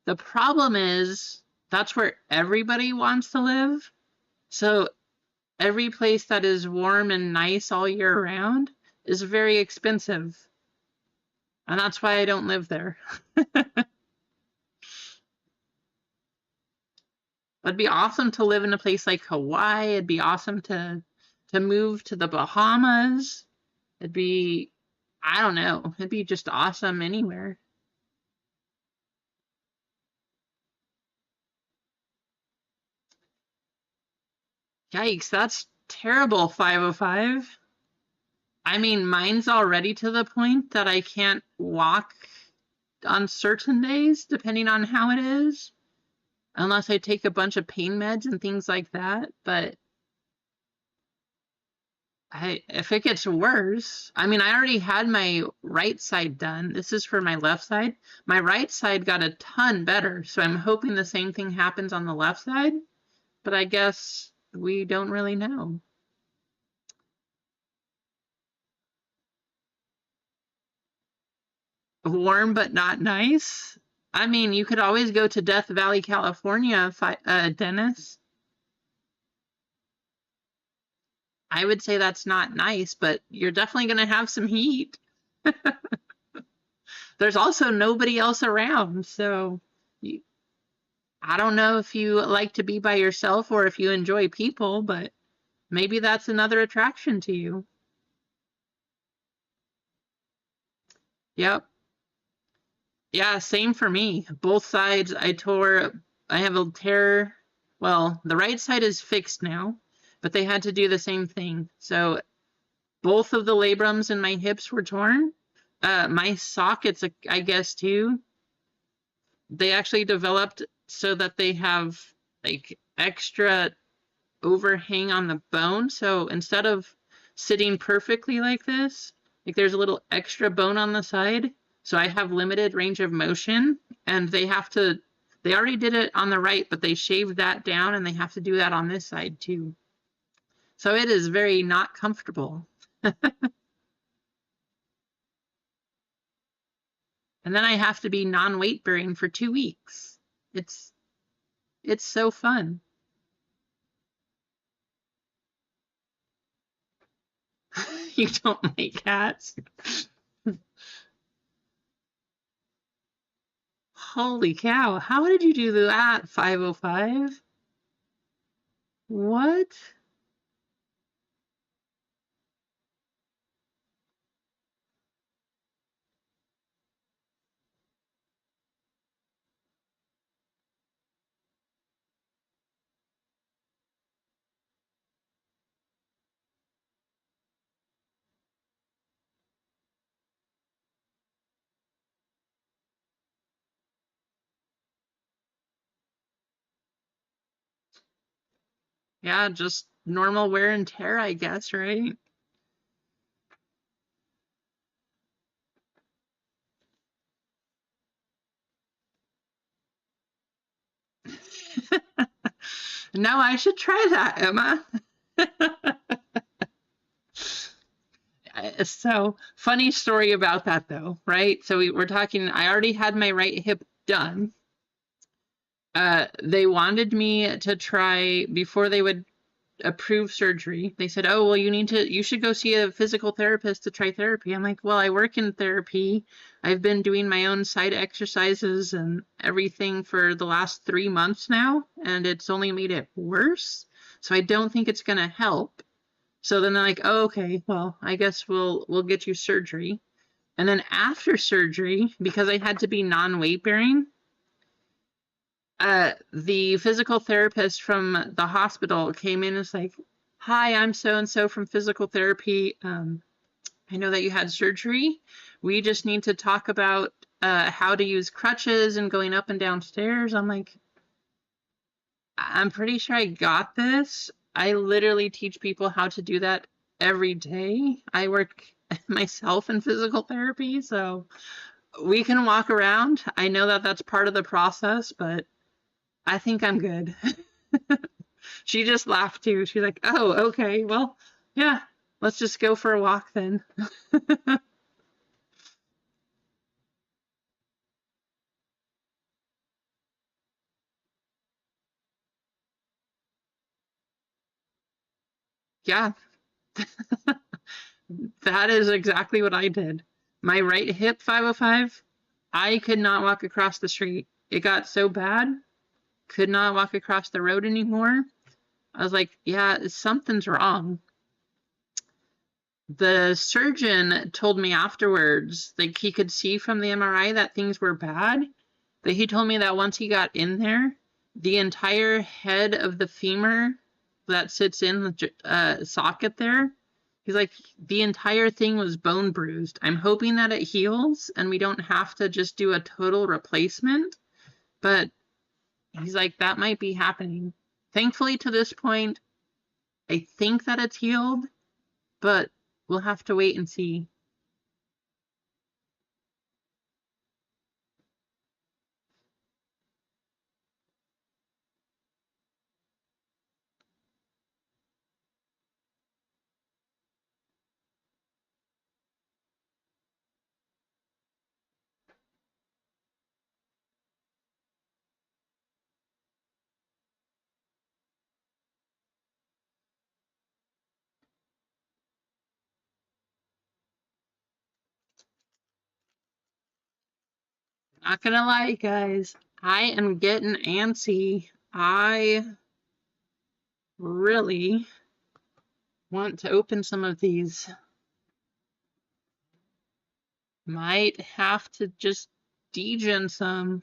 Speaker 1: The problem is that's where everybody wants to live. So every place that is warm and nice all year round is very expensive. And that's why I don't live there. It'd be awesome to live in a place like Hawaii. It'd be awesome to move to the Bahamas. It'd be, I don't know, it'd be just awesome anywhere. Yikes, that's terrible, 505. I mean, mine's already to the point that I can't walk on certain days, depending on how it is, unless I take a bunch of pain meds and things like that. But If it gets worse, I mean, I already had my right side done. This is for my left side. My right side got a ton better, so I'm hoping the same thing happens on the left side, but I guess we don't really know. Warm but not nice. I mean, you could always go to Death Valley, California, Dennis. I would say that's not nice, but you're definitely going to have some heat. There's also nobody else around, so I don't know if you like to be by yourself or if you enjoy people, but maybe that's another attraction to you. Yep. Yeah, same for me. Both sides I tore. I have a tear. Well, the right side is fixed now, but they had to do the same thing. So both of the labrums in my hips were torn. My sockets, I guess, too. They actually developed so that they have like extra overhang on the bone. So instead of sitting perfectly like this, like there's a little extra bone on the side. So I have limited range of motion, and they already did it on the right, but they shaved that down and they have to do that on this side too. So it is very not comfortable. And then I have to be non-weight bearing for 2 weeks. It's so fun. You don't like cats? Holy cow. How did you do that, 505? What? Yeah, just normal wear and tear, I guess, right? Now I should try that, Emma. So funny story about that though, right? So we're talking, I already had my right hip done. They wanted me to try before they would approve surgery. They said, "Oh, well, you should go see a physical therapist to try therapy." I'm like, "Well, I work in therapy. I've been doing my own side exercises and everything for the last 3 months now, and it's only made it worse. So I don't think it's going to help." So then they're like, "Oh, okay. Well, I guess we'll get you surgery." And then after surgery, because I had to be non-weight bearing, the physical therapist from the hospital came in and was like, "Hi, I'm so-and-so from physical therapy. I know that you had surgery. We just need to talk about how to use crutches and going up and down stairs." I'm like, I'm pretty sure I got this. I literally teach people how to do that every day. I work myself in physical therapy, so we can walk around. I know that that's part of the process, but I think I'm good. She just laughed too. She's like, "Oh, okay. Well, yeah, let's just go for a walk then." Yeah, that is exactly what I did. My right hip, 505, I could not walk across the street. It got so bad, could not walk across the road anymore. I was like, yeah, something's wrong. The surgeon told me afterwards, like he could see from the MRI that things were bad. But he told me that once he got in there, the entire head of the femur that sits in the socket there, he's like, the entire thing was bone bruised. I'm hoping that it heals and we don't have to just do a total replacement. But he's like, that might be happening. Thankfully, to this point, I think that it's healed. but we'll have to wait and see. Not gonna lie, guys, I am getting antsy. I really want to open some of these. Might have to just degen some.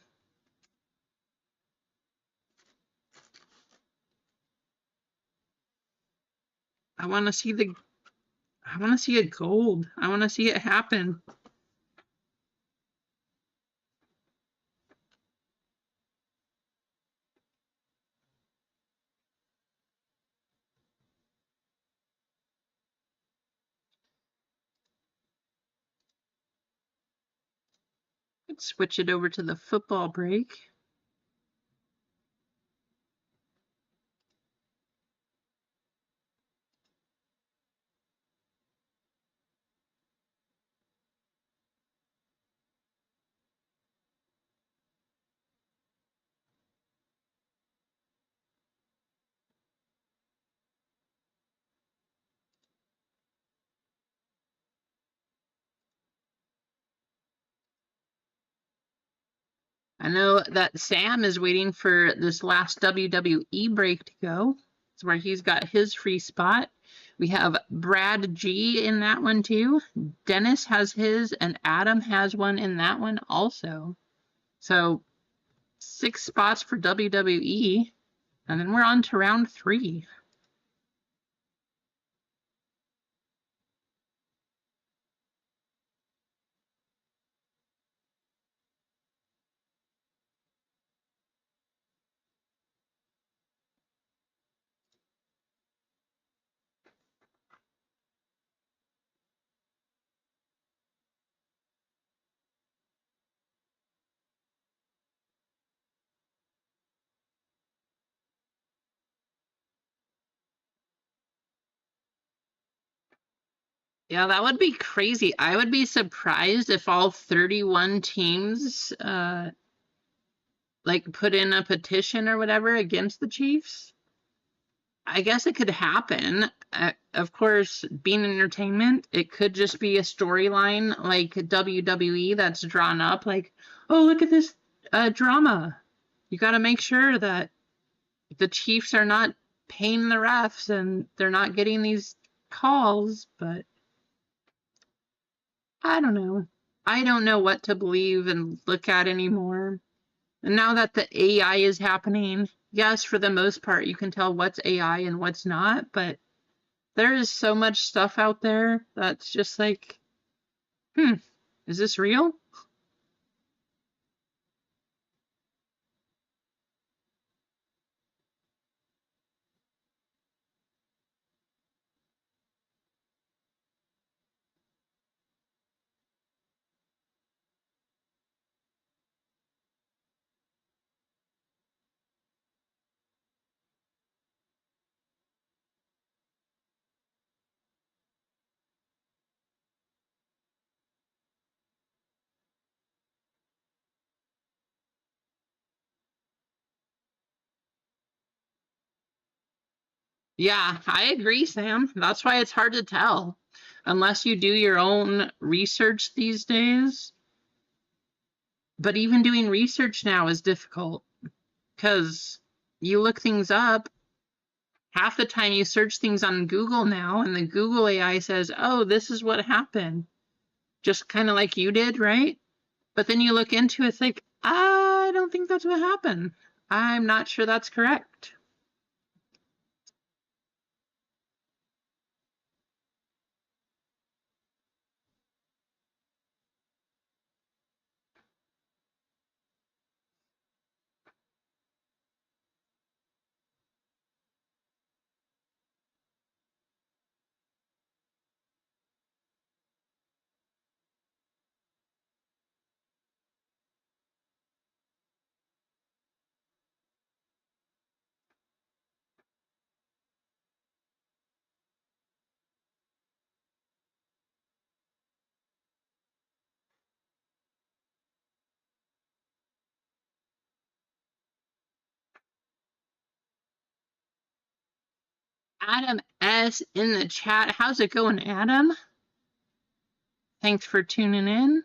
Speaker 1: I want to see it gold. I want to see it happen. Let's switch it over to the football break. I know that Sam is waiting for this last WWE break to go. It's where he's got his free spot. We have Brad G in that one too. Dennis has his, and Adam has one in that one also. So 6 spots for WWE, and then we're on to round 3. Yeah, that would be crazy. I would be surprised if all 31 teams like put in a petition or whatever against the Chiefs. I guess it could happen. Of course, being entertainment, it could just be a storyline like WWE that's drawn up. Like, oh, look at this drama. You got to make sure that the Chiefs are not paying the refs and they're not getting these calls. But I don't know. I don't know what to believe and look at anymore. And now that the AI is happening, yes, for the most part, you can tell what's AI and what's not, but there is so much stuff out there that's just like, is this real? Yeah, I agree, Sam. That's why it's hard to tell. Unless you do your own research these days. But even doing research now is difficult because you look things up. Half the time you search things on Google now, and the Google AI says, oh, this is what happened. Just kind of like you did, right? But then you look into it, it's like, I don't think that's what happened. I'm not sure that's correct. Adam S. in the chat. How's it going, Adam? Thanks for tuning in.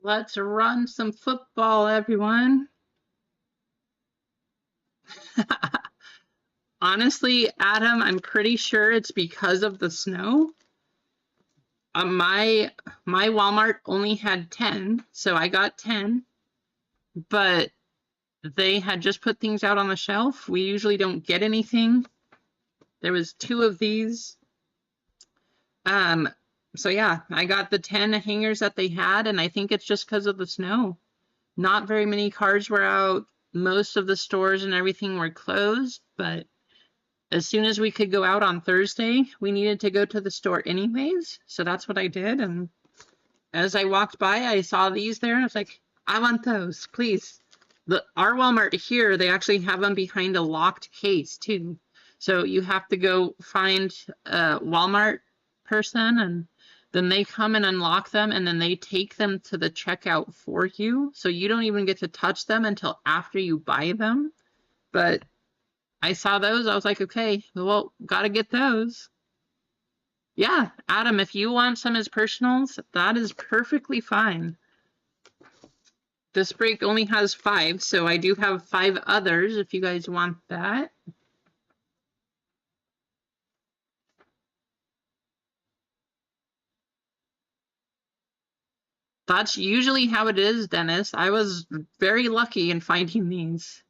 Speaker 1: Let's run some football, everyone. Honestly, Adam, I'm pretty sure it's because of the snow. My Walmart only had 10, so I got 10, but they had just put things out on the shelf. We usually don't get anything. There was 2 of these. So yeah, I got the 10 hangers that they had, and I think it's just because of the snow. Not very many cars were out. Most of the stores and everything were closed, but as soon as we could go out on Thursday, we needed to go to the store anyways. So that's what I did. And as I walked by, I saw these there and I was like, I want those, please. Our Walmart here, they actually have them behind a locked case too. So you have to go find a Walmart person and then they come and unlock them and then they take them to the checkout for you. So you don't even get to touch them until after you buy them. But I saw those. I was like, okay, well, gotta get those. Yeah, Adam, if you want some as personals, that is perfectly fine. This break only has 5, so I do have 5 others if you guys want that. That's usually how it is, Dennis. I was very lucky in finding these.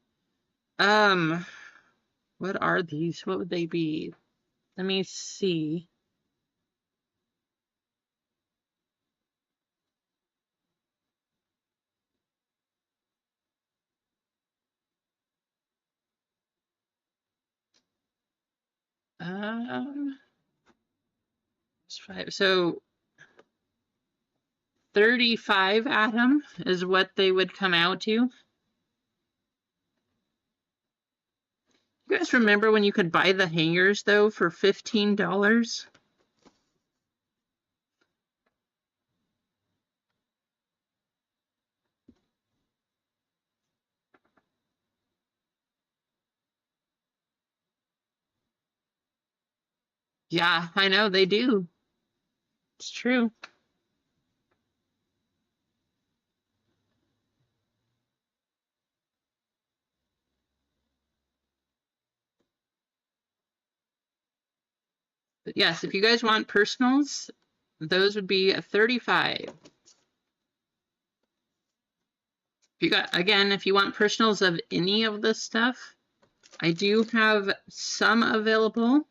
Speaker 1: What are these? What would they be? Let me see. It's 5. So 35, Adam, is what they would come out to. You guys remember when you could buy the hangers, though, for $15? Yeah, I know, they do. It's true. But yes, if you guys want personals, those would be a 35. If you got, again, if you want personals of any of this stuff, I do have some available.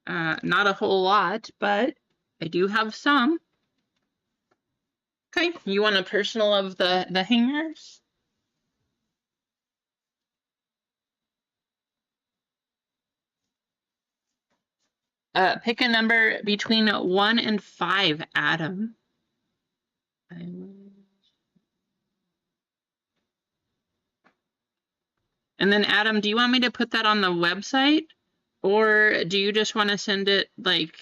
Speaker 1: Not a whole lot, but I do have some. Okay, you want a personal of the hangers? Pick a number between 1 and 5, Adam. And then Adam, do you want me to put that on the website? Or do you just want to send it, like,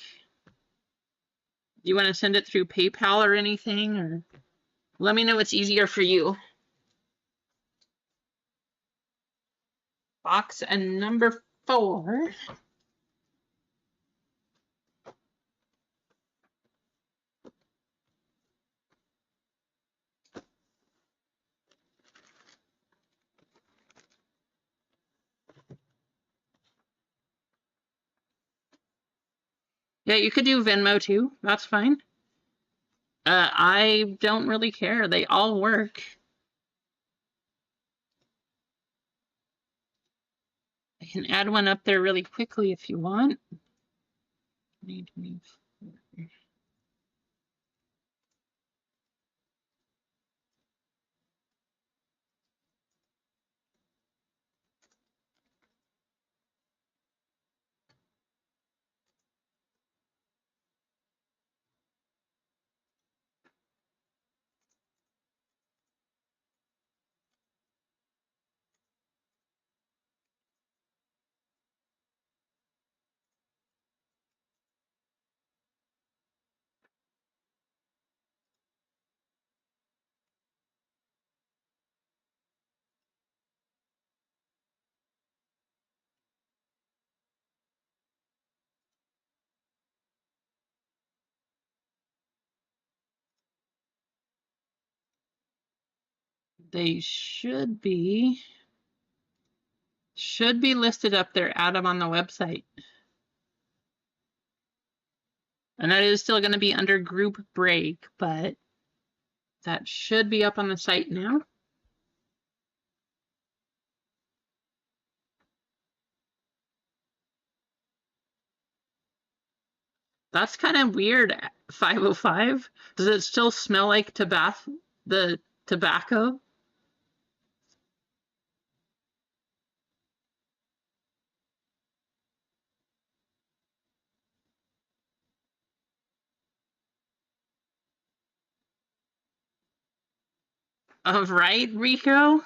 Speaker 1: do you want to send it through PayPal or anything? Or let me know what's easier for you. Box and number 4. Yeah, you could do Venmo too. That's fine. I don't really care. They all work. can add one up there really quickly if you want. 2024. They should be listed up there, Adam, on the website. And that is still going to be under group break, but that should be up on the site now. That's kind of weird, 505. Does it still smell like the tobacco? Right, Rico?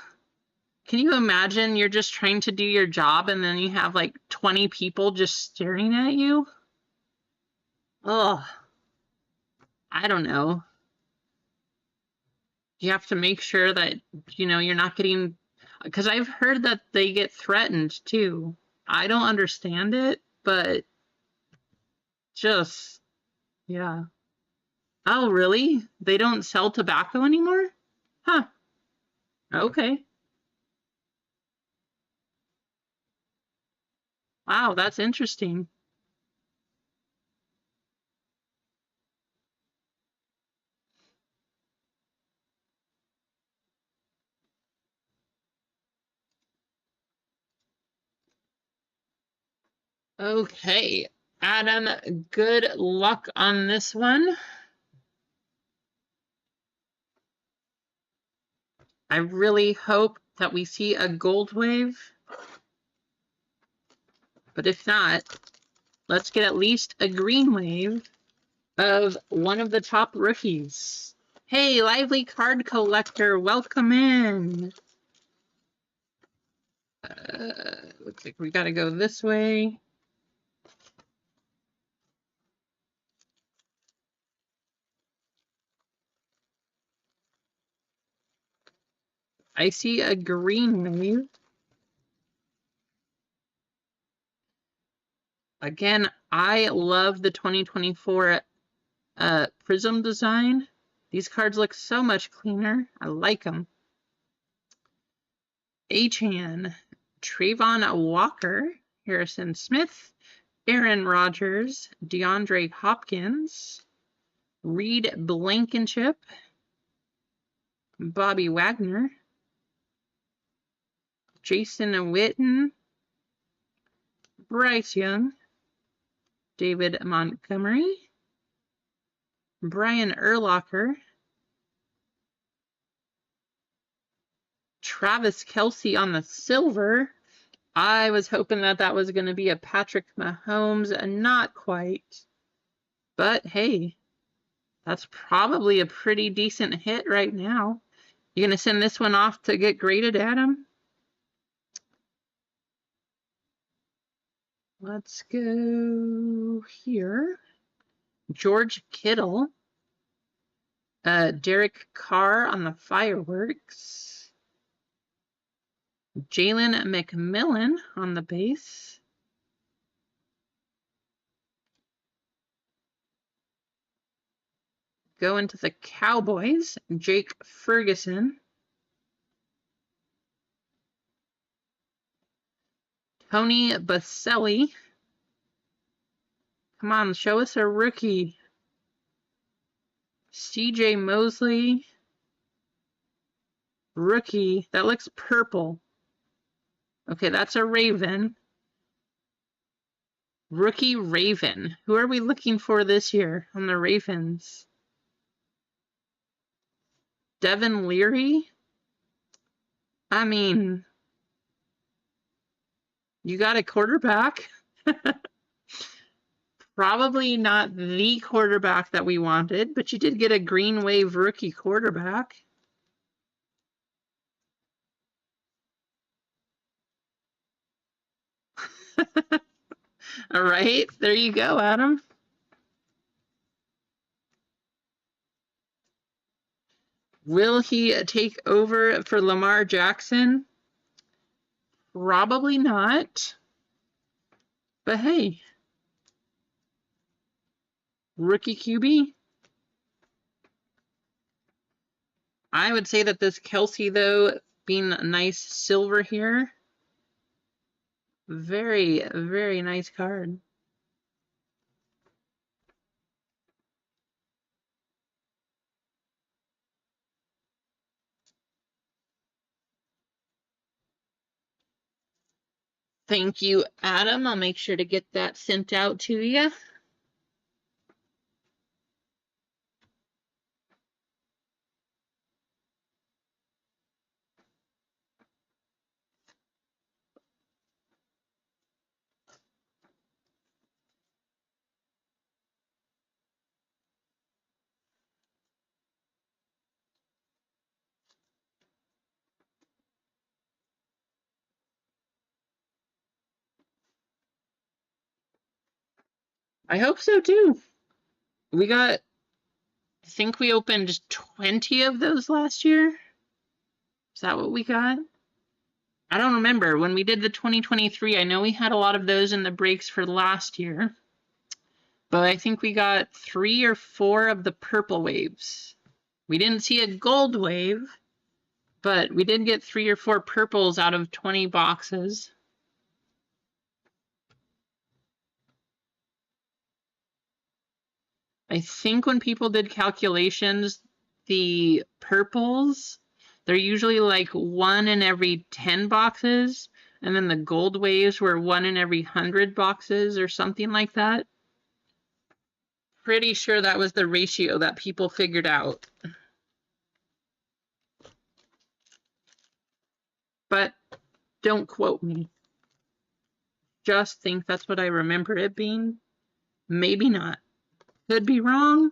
Speaker 1: Can you imagine you're just trying to do your job and then you have like 20 people just staring at you? Oh, I don't know. You have to make sure that, you're not getting, because I've heard that they get threatened too. I don't understand it, but just, yeah. Oh, really? They don't sell tobacco anymore? Huh. Okay. Wow, that's interesting. Okay, Adam, good luck on this one. I really hope that we see a gold wave. But if not, let's get at least a green wave of one of the top rookies. Hey, Lively Card Collector, welcome in. Looks like we gotta go this way. I see a green wave. Again, I love the 2024 Prism design. These cards look so much cleaner. I like them. Achane, Trayvon Walker, Harrison Smith, Aaron Rodgers, DeAndre Hopkins, Reed Blankenship, Bobby Wagner, Jason Witten, Bryce Young, David Montgomery, Brian Urlacher, Travis Kelce on the silver. I was hoping that was going to be a Patrick Mahomes, and not quite. But hey, that's probably a pretty decent hit right now. You going to send this one off to get graded, Adam? Let's go here. George Kittle. Derek Carr on the fireworks. Jalen McMillan on the base. Going to the Cowboys, Jake Ferguson. Tony Baselli. Come on, show us a rookie. CJ Mosley. Rookie. That looks purple. Okay, that's a Raven. Rookie Raven. Who are we looking for this year on the Ravens? Devin Leary? I mean, you got a quarterback. Probably not the quarterback that we wanted, but you did get a Green Wave rookie quarterback. All right, there you go, Adam. Will he take over for Lamar Jackson? Probably not. But hey, rookie QB. I would say that this Kelsey, though, being a nice silver here, very, very nice card. Thank you, Adam. I'll make sure to get that sent out to you. I hope so, too. We got, I think we opened 20 of those last year. Is that what we got? I don't remember. When we did the 2023, I know we had a lot of those in the breaks for last year. But I think we got 3 or 4 of the purple waves. We didn't see a gold wave, but we did get 3 or 4 purples out of 20 boxes. I think when people did calculations, the purples, they're usually like 1 in every 10 boxes, and then the gold waves were 1 in every 100 boxes or something like that. Pretty sure that was the ratio that people figured out. But don't quote me. Just think that's what I remember it being. Maybe not. Could be wrong.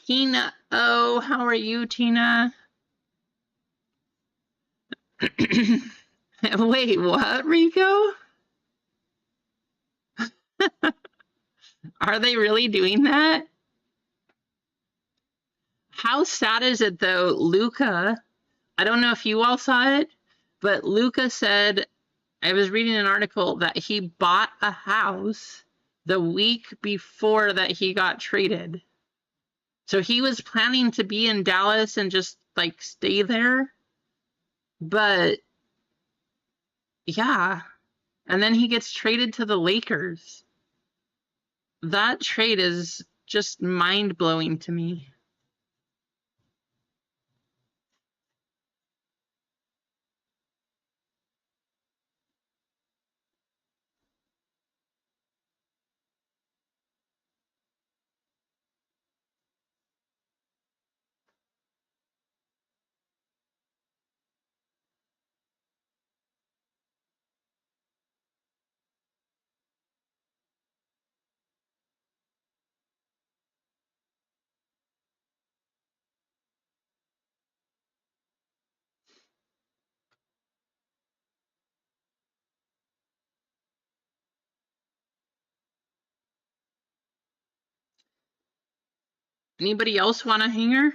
Speaker 1: Tina, oh, how are you, Tina? Wait, what, Rico? Are they really doing that? How sad is it, though, Luca? I don't know if you all saw it, but Luca said, I was reading an article that he bought a house the week before that he got traded. So he was planning to be in Dallas and just like stay there. But yeah. And then he gets traded to the Lakers. That trade is just mind-blowing to me. Anybody else want a hanger?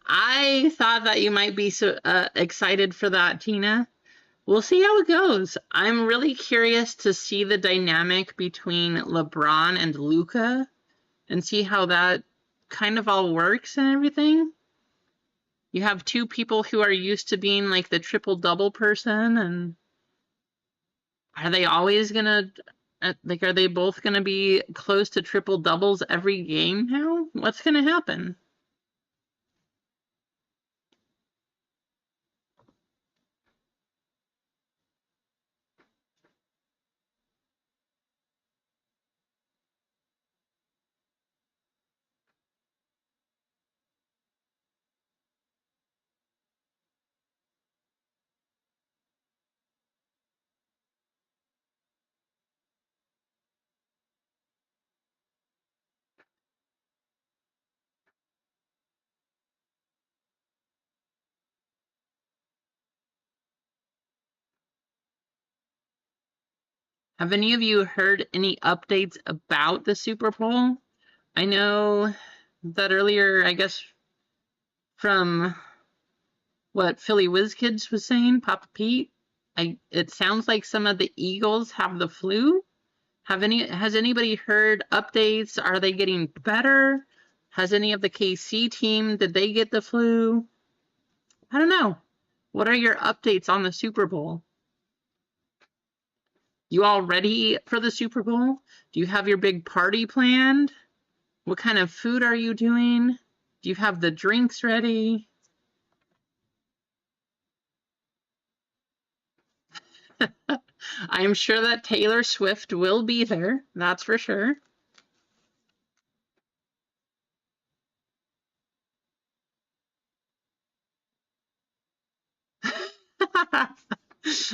Speaker 1: I thought that you might be so excited for that, Tina. We'll see how it goes. I'm really curious to see the dynamic between LeBron and Luka and see how that kind of all works and everything. You have two people who are used to being like the triple double person, and are they always gonna like, are they both gonna be close to triple doubles every game now? What's gonna happen? Have any of you heard any updates about the Super Bowl? I know that earlier, I guess, from what Philly Whiz Kids was saying, Papa Pete, it sounds like some of the Eagles have the flu. Has anybody heard updates? Are they getting better? Has any of the KC team, did they get the flu? I don't know. What are your updates on the Super Bowl? You all ready for the Super Bowl? Do you have your big party planned? What kind of food are you doing? Do you have the drinks ready? I'm sure that Taylor Swift will be there. That's for sure.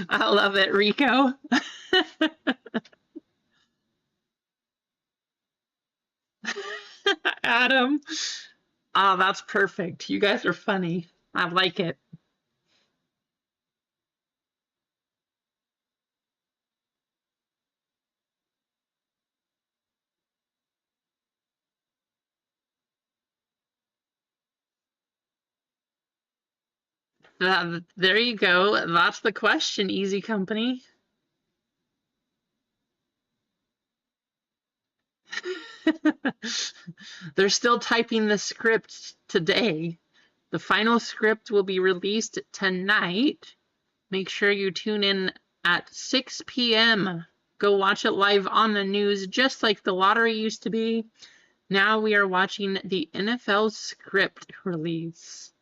Speaker 1: I love it, Rico. Adam. Oh, that's perfect. You guys are funny. I like it. There you go. That's the question, Easy Company. They're still typing the script today. The final script will be released tonight. Make sure you tune in at 6 p.m. Go watch it live on the news, just like the lottery used to be. Now we are watching the NFL script release.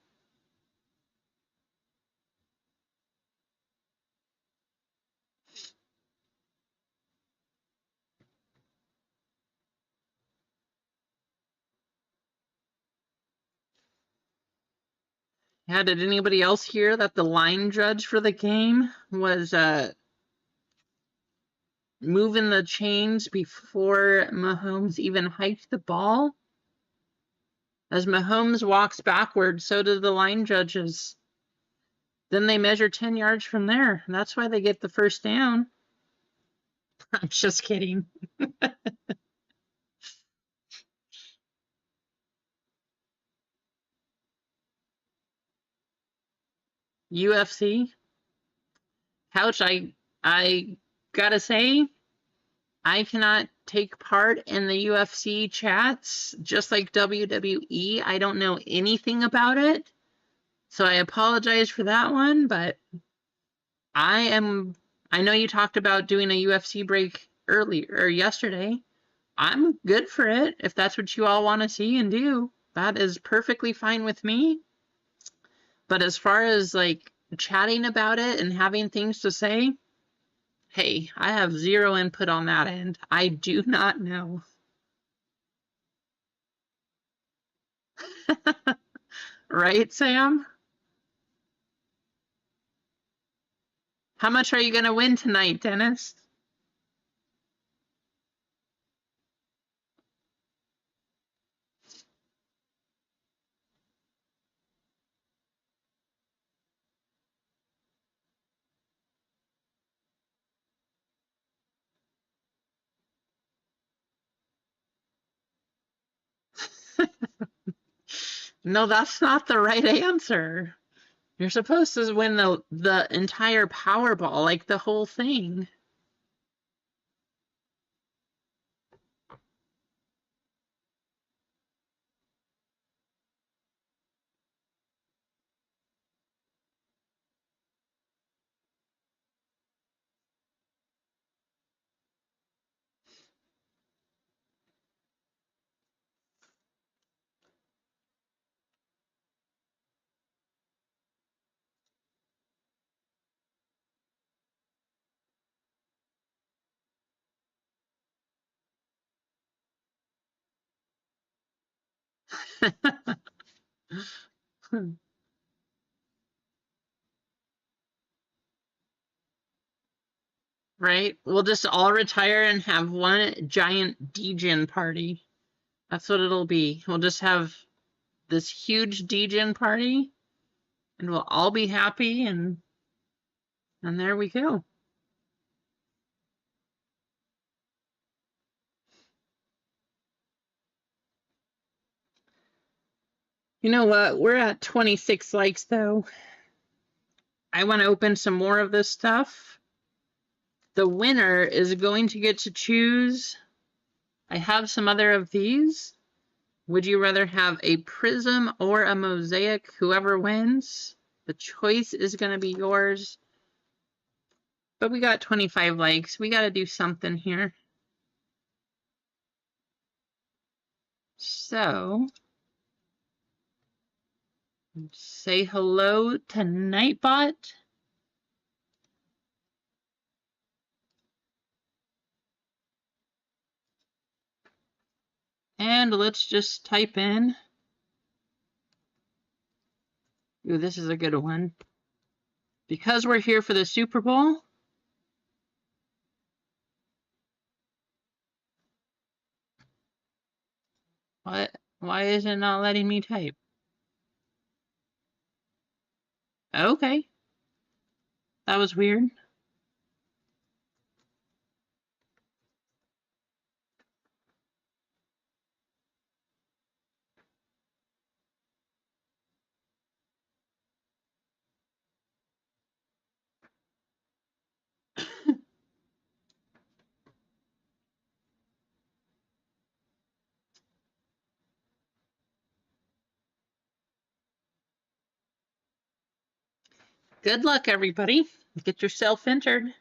Speaker 1: Yeah, did anybody else hear that the line judge for the game was moving the chains before Mahomes even hiked the ball? As Mahomes walks backward, so do the line judges. Then they measure 10 yards from there. That's why they get the first down. I'm just kidding. UFC. Couch, I gotta say, I cannot take part in the UFC chats, just like WWE. I don't know anything about it. So I apologize for that one, but I know you talked about doing a UFC break early or yesterday. I'm good for it if that's what you all want to see and do. That is perfectly fine with me. But as far as like chatting about it and having things to say, hey, I have zero input on that end. I do not know. Right, Sam? How much are you going to win tonight, Dennis? No, that's not the right answer. You're supposed to win the entire Powerball, like the whole thing. Right? We'll just all retire and have one giant Degen party. That's what it'll be. We'll just have this huge Degen party and we'll all be happy and there we go. You know what? We're at 26 likes though. I want to open some more of this stuff. The winner is going to get to choose. I have some other of these. Would you rather have a prism or a mosaic? Whoever wins, the choice is going to be yours. But we got 25 likes. We got to do something here. So, say hello to Nightbot. And let's just type in. Ooh, this is a good one. Because we're here for the Super Bowl. What? Why is it not letting me type? Okay. That was weird. Good luck, everybody. Get yourself entered.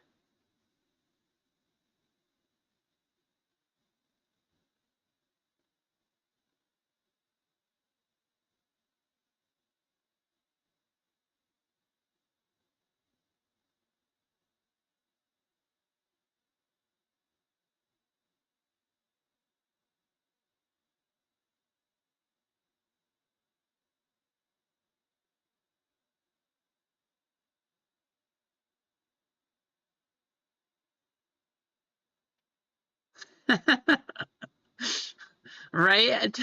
Speaker 1: Right?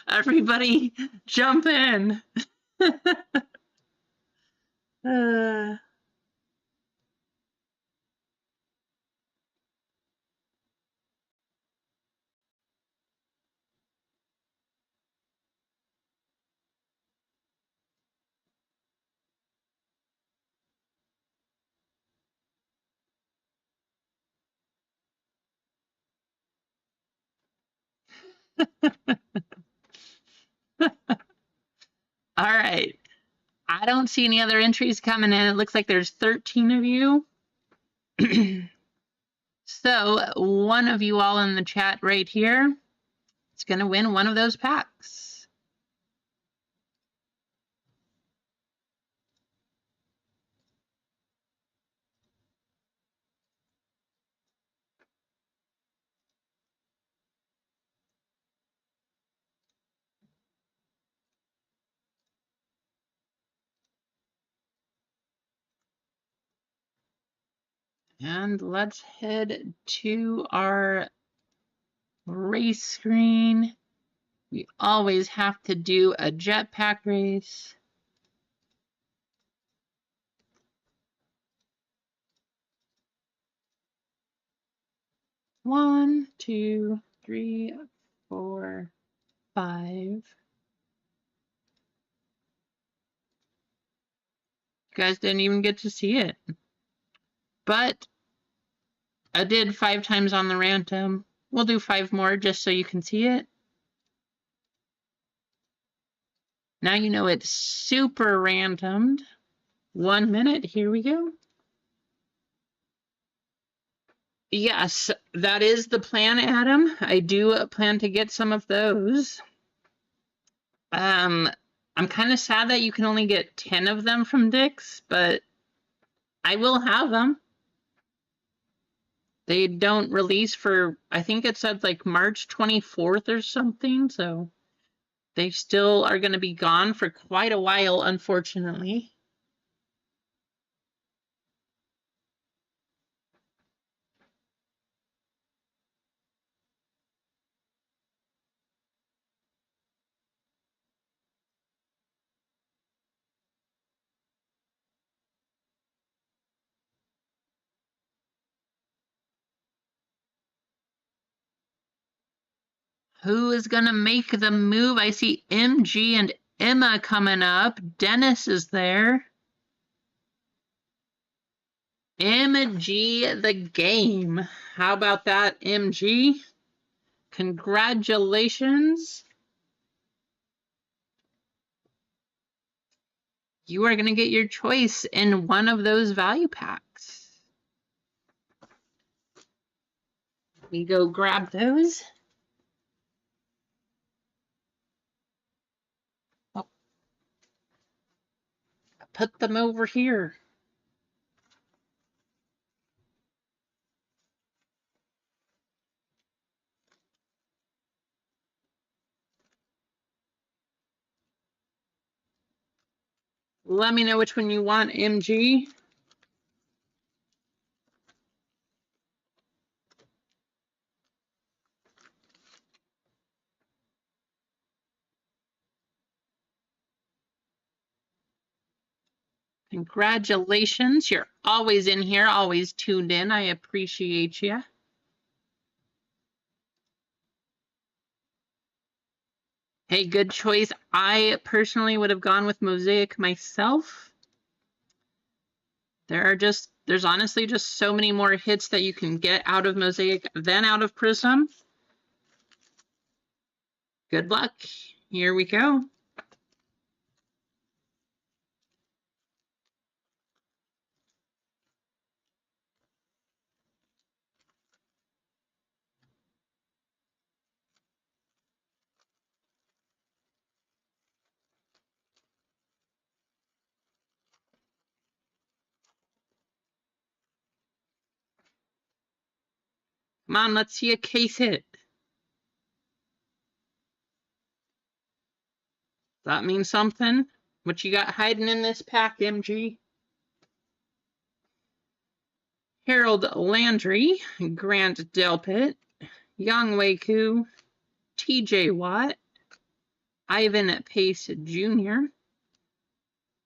Speaker 1: Everybody jump in. uh, all right. I don't see any other entries coming in. It looks like there's 13 of you. So one of you all in the chat right here is going to win one of those packs. And let's head to our race screen. We always have to do a jetpack race. One, two, three, 4, 5. You guys didn't even get to see it. But I did 5 times on the random. We'll do 5 more just so you can see it. Now you know it's super randomed. 1 minute, here we go. Yes, that is the plan, Adam. I do plan to get some of those. I'm kind of sad that you can only get 10 of them from Dick's, but I will have them. They don't release for, I think it said like March 24th or something, so they still are going to be gone for quite a while, unfortunately. Who is going to make the move? I see MG and Emma coming up. Dennis is there. MG the game. How about that, MG? Congratulations. You are going to get your choice in one of those value packs. Let me go grab those. Oh. Put them over here. Let me know which one you want, MG. Congratulations. You're always in here, always tuned in. I appreciate you. Hey, good choice. I personally would have gone with Mosaic myself. There's honestly just so many more hits that you can get out of Mosaic than out of Prism. Good luck. Here we go. Come on, let's see a case hit. That means something. What you got hiding in this pack, MG? Harold Landry, Grant Delpit, Young Wei Koo, TJ Watt, Ivan Pace Jr.,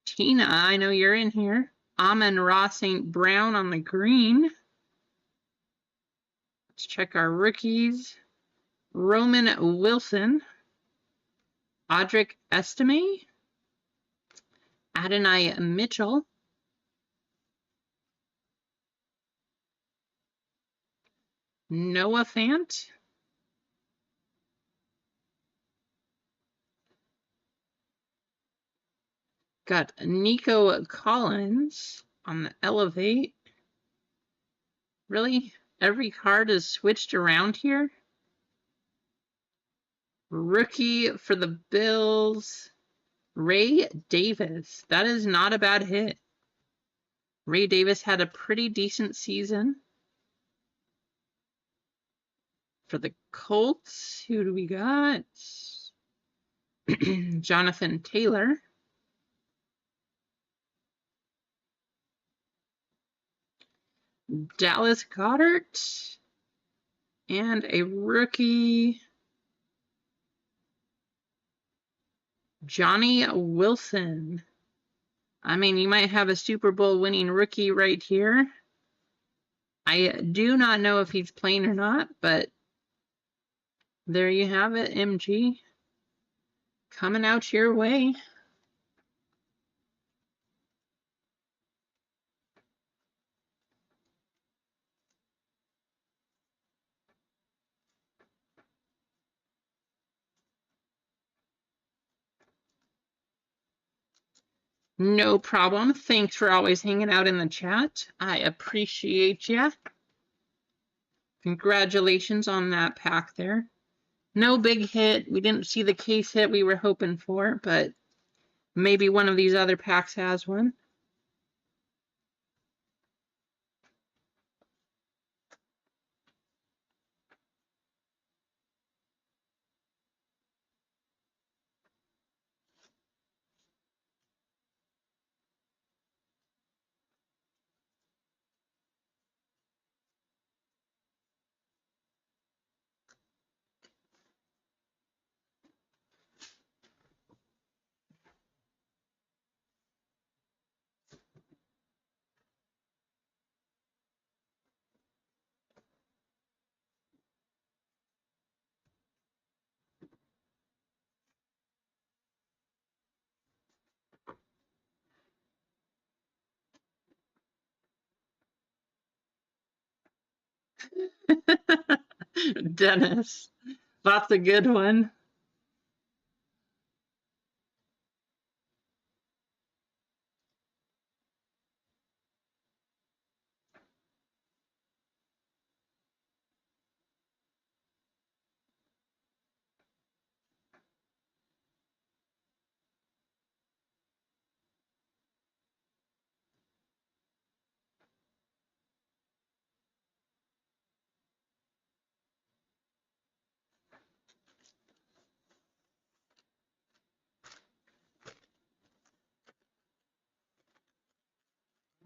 Speaker 1: Tina, I know you're in here, Amon-Ra St. Brown on the green. Let's check our rookies. Roman Wilson, Audric Estime, Adonai Mitchell, Noah Fant, got Nico Collins on the Elevate. Really? Every card is switched around here? Rookie for the Bills, Ray Davis. That is not a bad hit. Ray Davis had a pretty decent season. For the Colts, who do we got? Jonathan Taylor. Dallas Goedert, and a rookie, Johnny Wilson. I mean, you might have a Super Bowl winning rookie right here. I do not know if he's playing or not, but there you have it, MG. Coming out your way. No problem. Thanks for always hanging out in the chat. I appreciate ya. Congratulations on that pack there. No big hit. We didn't see the case hit we were hoping for, but maybe one of these other packs has one. Dennis, that's a good one.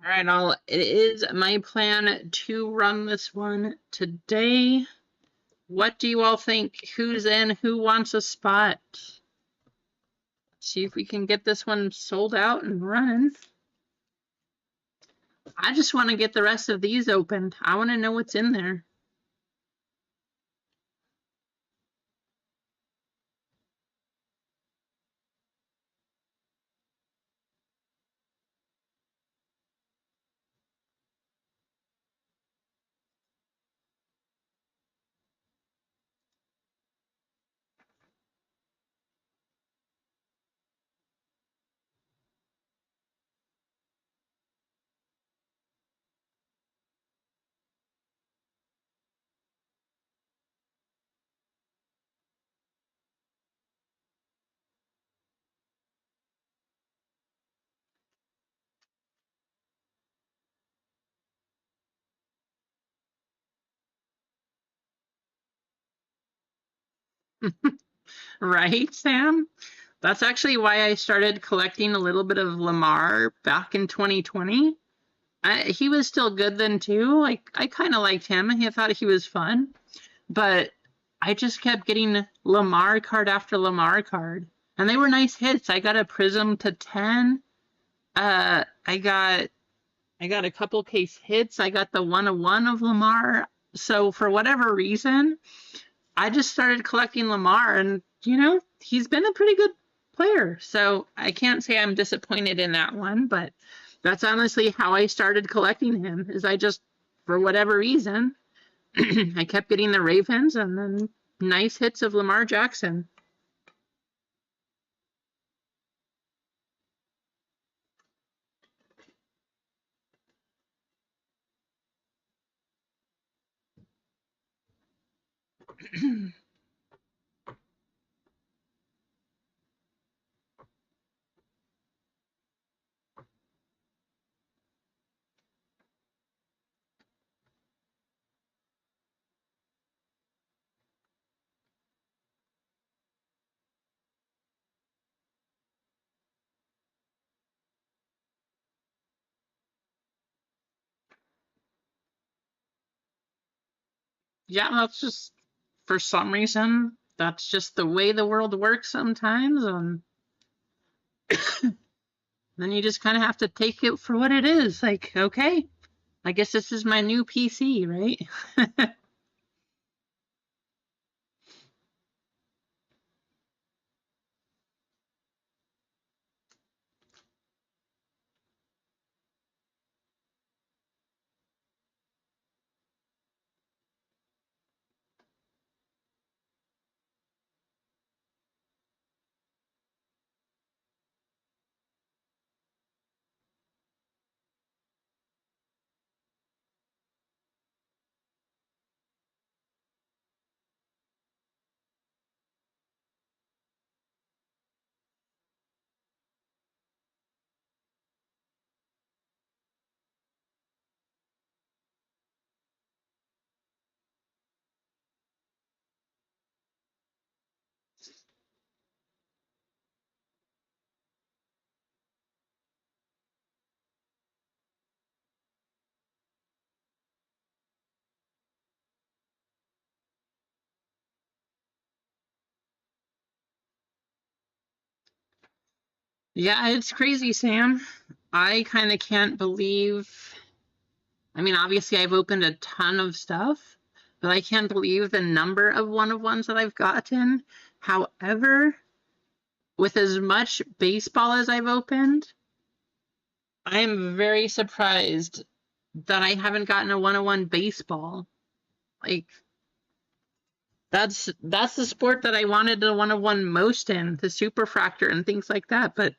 Speaker 1: All right, it is my plan to run this one today. What do you all think? Who's in? Who wants a spot? See if we can get this one sold out and running. I just want to get the rest of these opened. I want to know what's in there. Right, Sam? That's actually why I started collecting a little bit of Lamar back in 2020. He was still good then too. Like I kind of liked him. I thought he was fun, but I just kept getting Lamar card after Lamar card, and they were nice hits. I got a Prism to 10. I got a couple case hits. I got the 101 of Lamar. So for whatever reason, I just started collecting Lamar, and he's been a pretty good player. So I can't say I'm disappointed in that one, but that's honestly how I started collecting him. Is I just, for whatever reason, I kept getting the Ravens and then nice hits of Lamar Jackson. Yeah, that's just, for some reason, that's just the way the world works sometimes. Then you just kind of have to take it for what it is. Like, okay, I guess this is my new PC, right? Yeah, it's crazy, Sam. I kind of can't believe. I mean, obviously, I've opened a ton of stuff, but I can't believe the number of one-of-ones that I've gotten. However, with as much baseball as I've opened, I am very surprised that I haven't gotten a one-on-one baseball. Like, that's the sport that I wanted a one-on-one most in, the superfractor and things like that. But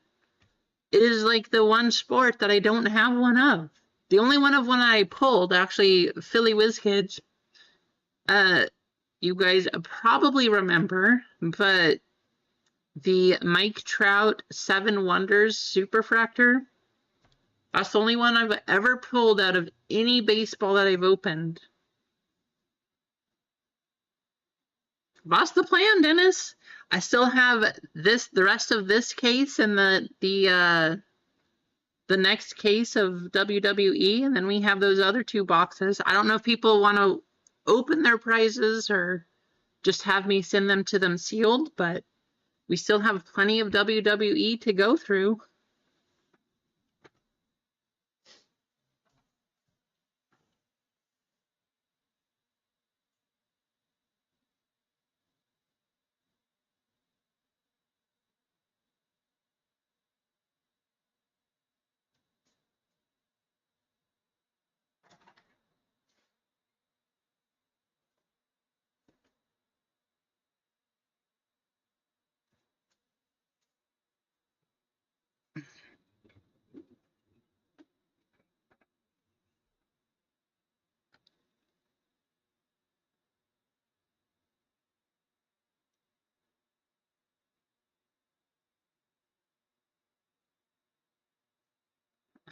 Speaker 1: it is like the one sport that I don't have one of. The only one of one I pulled, actually, Philly Whiz Kids. You guys probably remember, but the Mike Trout Seven Wonders Superfractor. That's the only one I've ever pulled out of any baseball that I've opened. That's the plan, Dennis. I still have the rest of this case and the next case of WWE, and then we have those other two boxes. I don't know if people want to open their prizes or just have me send them to them sealed, but we still have plenty of WWE to go through.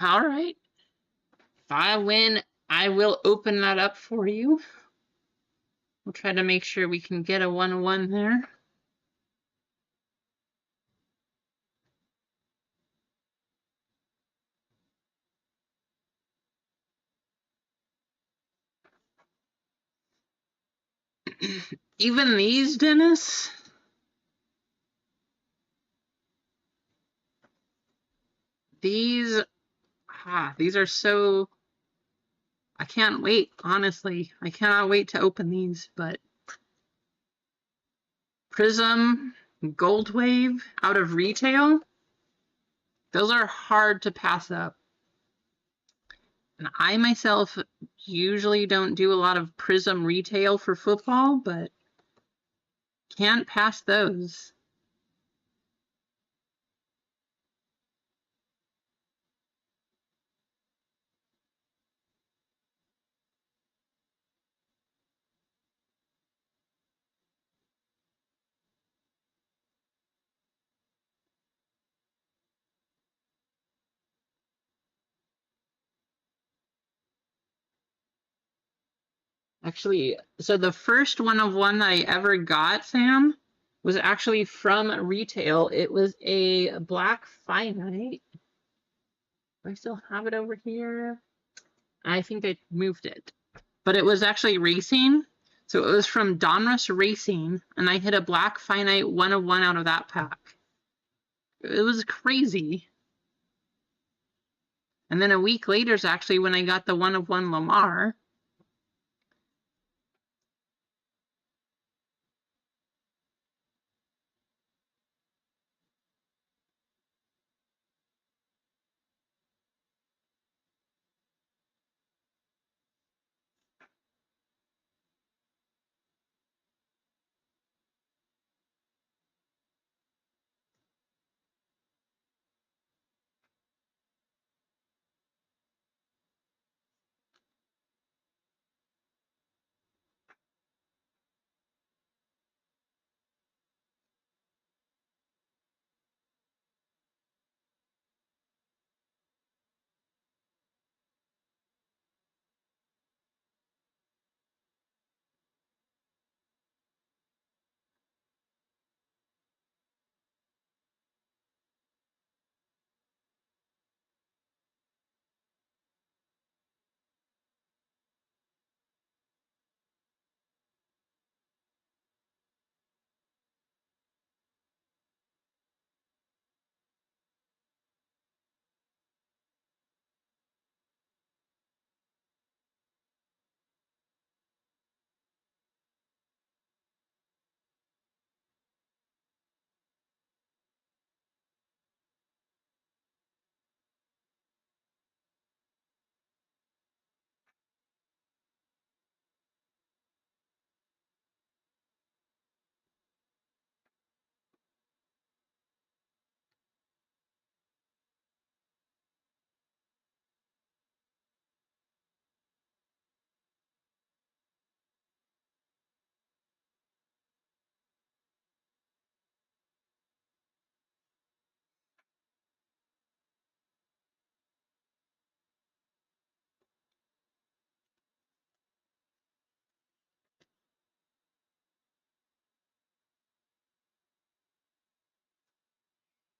Speaker 1: All right. If I win, I will open that up for you. We'll try to make sure we can get a 1-1 there. Even these, Dennis? These are so, I can't wait, honestly. I cannot wait to open these, but Prism, Gold Wave out of retail, those are hard to pass up. And I myself usually don't do a lot of Prism retail for football, but can't pass those. Actually, so the first one-of-one that I ever got, Sam, was actually from retail. It was a black finite. Do I still have it over here? I think I moved it. But it was actually racing. So it was from Donruss Racing, and I hit a black finite 1 of 1 out of that pack. It was crazy. And then a week later is actually when I got the 1 of 1 Lamar.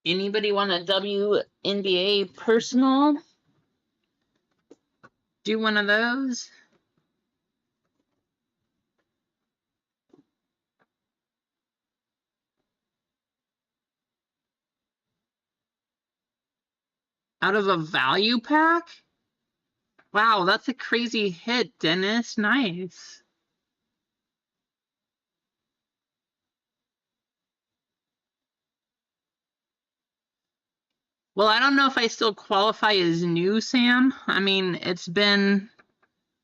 Speaker 1: Anybody want a WNBA personal? Do one of those? Out of a value pack? Wow, that's a crazy hit, Dennis. Nice. Well, I don't know if I still qualify as new, Sam. I mean, it's been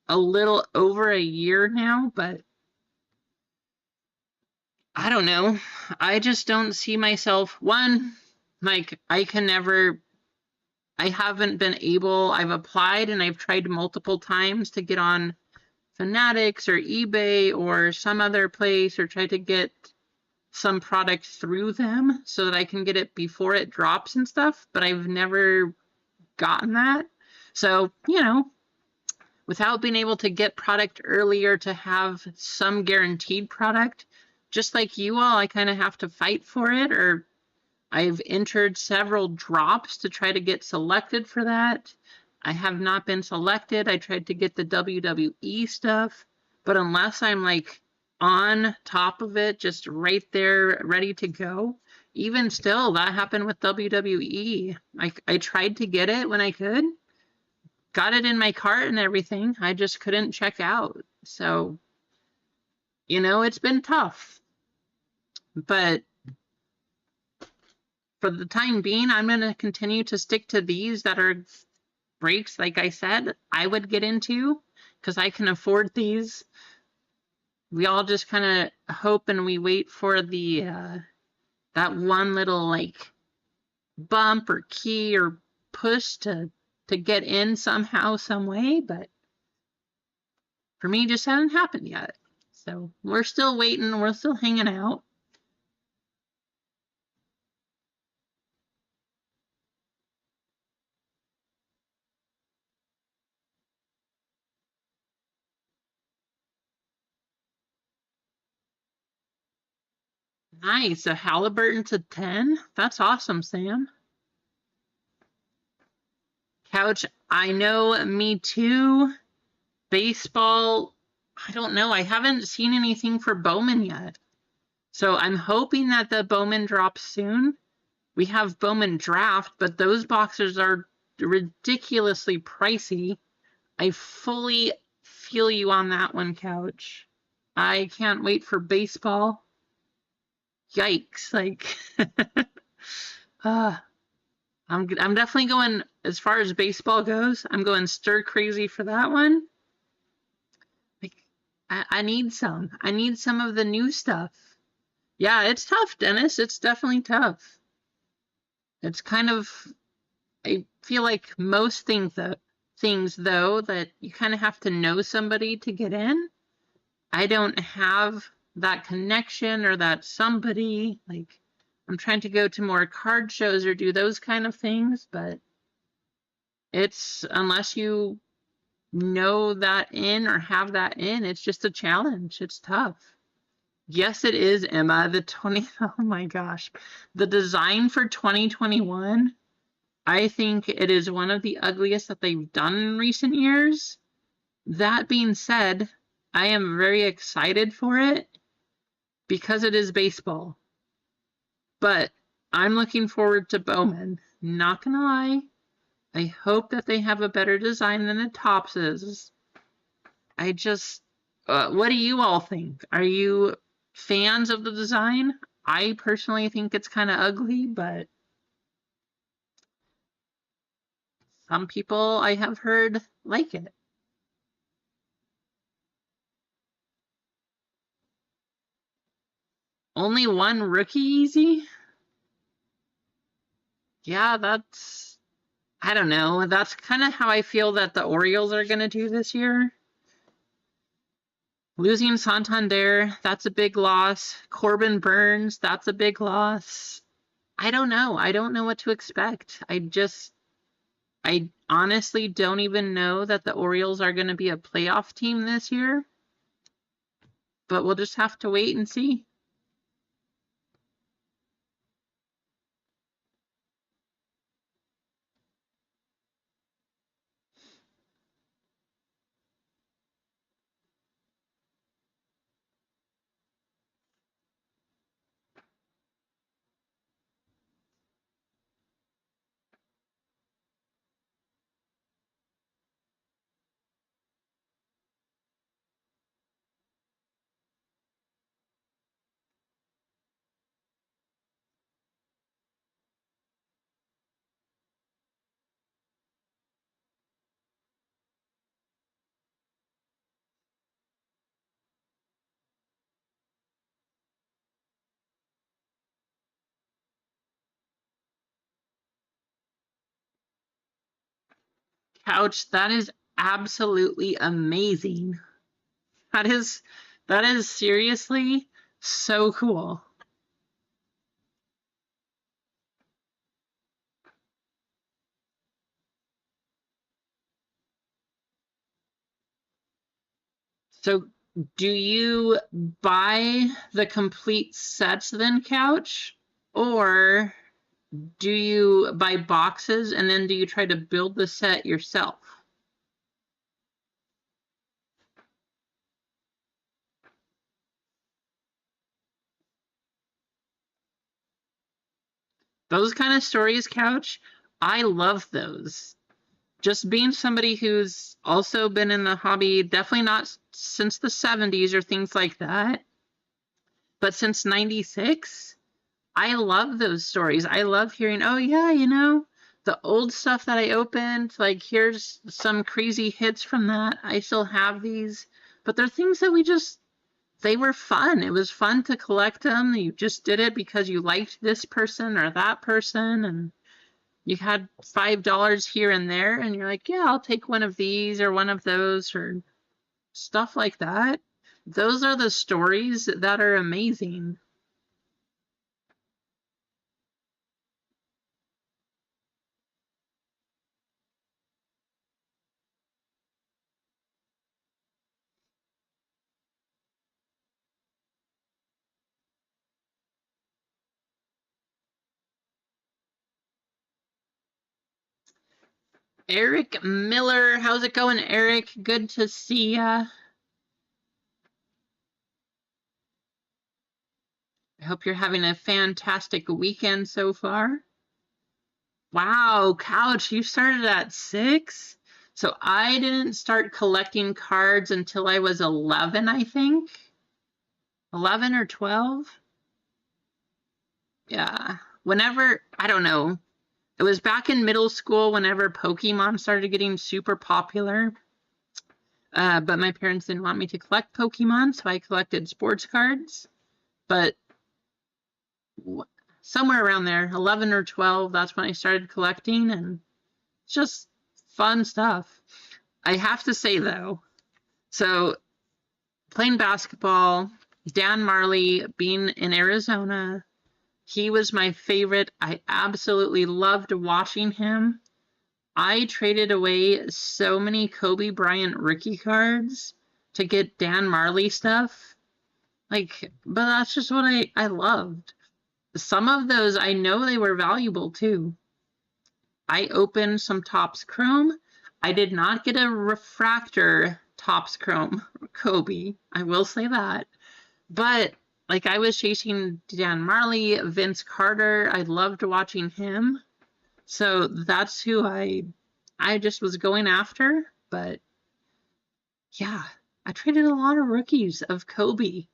Speaker 1: a little over a year now, but I don't know. I just don't see myself, one, like, I haven't been able, I've applied and I've tried multiple times to get on Fanatics or eBay or some other place or try to get some product through them so that I can get it before it drops and stuff, but I've never gotten that. So, you know, without being able to get product earlier to have some guaranteed product, just like you all, I kind of have to fight for it, or I've entered several drops to try to get selected for that. I have not been selected. I tried to get the WWE stuff, but unless I'm like on top of it, just right there, ready to go, even still, that happened with WWE. I tried to get it when I could, got it in my cart and everything. I just couldn't check out. So, you know, it's been tough. But for the time being, I'm going to continue to stick to these that are breaks, like I said, I would get into because I can afford these. We all just kind of hope and we wait for the that one little like bump or key or push to get in somehow, some way, but for me, it just hasn't happened yet. So we're still waiting. We're still hanging out. Nice. A Halliburton to 10. That's awesome, Sam. Couch, I know, me too. Baseball, I don't know. I haven't seen anything for Bowman yet. So I'm hoping that the Bowman drops soon. We have Bowman Draft, but those boxes are ridiculously pricey. I fully feel you on that one, Couch. I can't wait for baseball. Yikes. Like, uh, I'm definitely going, as far as baseball goes, I'm going stir crazy for that one. Like, I need some. I need some of the new stuff. Yeah, it's tough, Dennis. It's definitely tough. It's kind of, I feel like most things though, that you kind of have to know somebody to get in. I don't have that connection or that somebody. Like, I'm trying to go to more card shows or do those kind of things, but it's, unless you know that in or have that in, it's just a challenge. It's tough. Yes, it is, Emma. Oh my gosh. The design for 2021, I think it is one of the ugliest that they've done in recent years. That being said, I am very excited for it because it is baseball. But I'm looking forward to Bowman. Not gonna lie. I hope that they have a better design than the Topps is. I just, what do you all think? Are you fans of the design? I personally think it's kind of ugly, but some people I have heard like it. Only one rookie easy? Yeah, that's, I don't know. That's kind of how I feel that the Orioles are going to do this year. Losing Santander, that's a big loss. Corbin Burns, that's a big loss. I don't know. I don't know what to expect. I honestly don't even know that the Orioles are going to be a playoff team this year. But we'll just have to wait and see. Couch, that is absolutely amazing. That is seriously so cool. So do you buy the complete sets then, Couch? Or do you buy boxes and then do you try to build the set yourself? Those kind of stories, Couch, I love those. Just being somebody who's also been in the hobby, definitely not since the 70s or things like that, but since 96, I love those stories. I love hearing, oh yeah, the old stuff that I opened, like here's some crazy hits from that. I still have these, but they're things that they were fun. It was fun to collect them. You just did it because you liked this person or that person, and you had $5 here and there, and you're like, yeah, I'll take one of these or one of those or stuff like that. Those are the stories that are amazing. Eric Miller, how's it going, Eric? Good to see ya. I hope you're having a fantastic weekend so far. Wow, Couch, you started at 6? So I didn't start collecting cards until I was 11, I think. 11 or 12? Yeah. Whenever, I don't know. It was back in middle school whenever Pokemon started getting super popular. But my parents didn't want me to collect Pokemon, so I collected sports cards. But somewhere around there, 11 or 12, that's when I started collecting, and it's just fun stuff. I have to say, though, so playing basketball, Dan Marley being in Arizona, he was my favorite. I absolutely loved watching him. I traded away so many Kobe Bryant rookie cards to get Dan Marley stuff. Like, but that's just what I loved. Some of those, I know they were valuable too. I opened some Topps Chrome. I did not get a refractor Topps Chrome Kobe. I will say that. But like I was chasing Dan Marley, Vince Carter. I loved watching him. So that's who I just was going after. But yeah, I traded a lot of rookies of Kobe.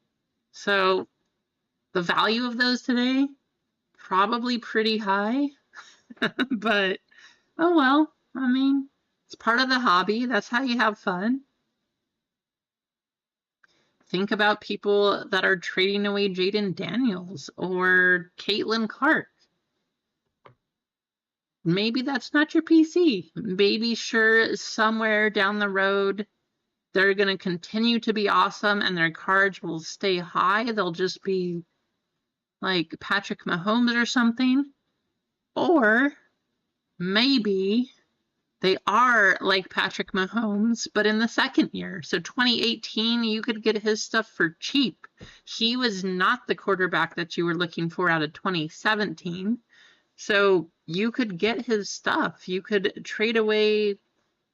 Speaker 1: So the value of those today, probably pretty high. But oh well, I mean, it's part of the hobby. That's how you have fun. Think about people that are trading away Jaden Daniels or Caitlin Clark. Maybe that's not your PC. Maybe sure somewhere down the road they're going to continue to be awesome and their cards will stay high. They'll just be like Patrick Mahomes or something. Or maybe they are like Patrick Mahomes, but in the second year. So 2018, you could get his stuff for cheap. He was not the quarterback that you were looking for out of 2017. So you could get his stuff. You could trade away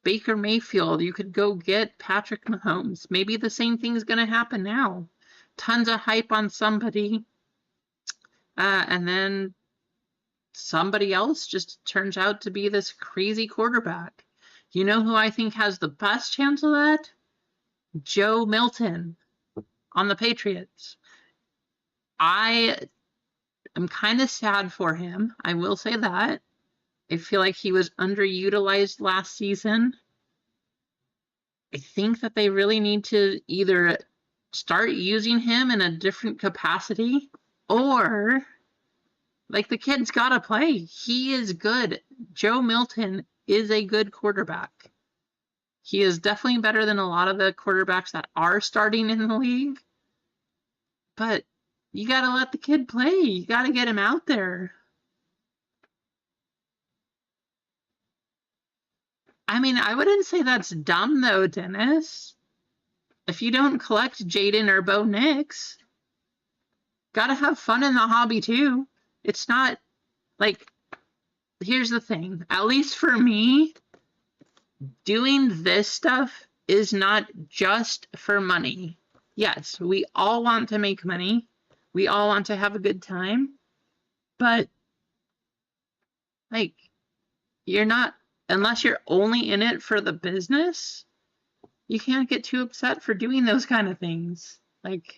Speaker 1: Baker Mayfield. You could go get Patrick Mahomes. Maybe the same thing's going to happen now. Tons of hype on somebody. And then somebody else just turns out to be this crazy quarterback. You know who I think has the best chance of that? Joe Milton on the Patriots. I am kind of sad for him. I will say that. I feel like he was underutilized last season. I think that they really need to either start using him in a different capacity or like the kid's got to play. He is good. Joe Milton is a good quarterback. He is definitely better than a lot of the quarterbacks that are starting in the league. But you got to let the kid play. You got to get him out there. I mean, I wouldn't say that's dumb though, Dennis. If you don't collect Jaden or Bo Nix, got to have fun in the hobby too. It's not like, here's the thing, at least for me, doing this stuff is not just for money. Yes, we all want to make money. We all want to have a good time. But, like, you're not, unless you're only in it for the business, you can't get too upset for doing those kind of things. Like,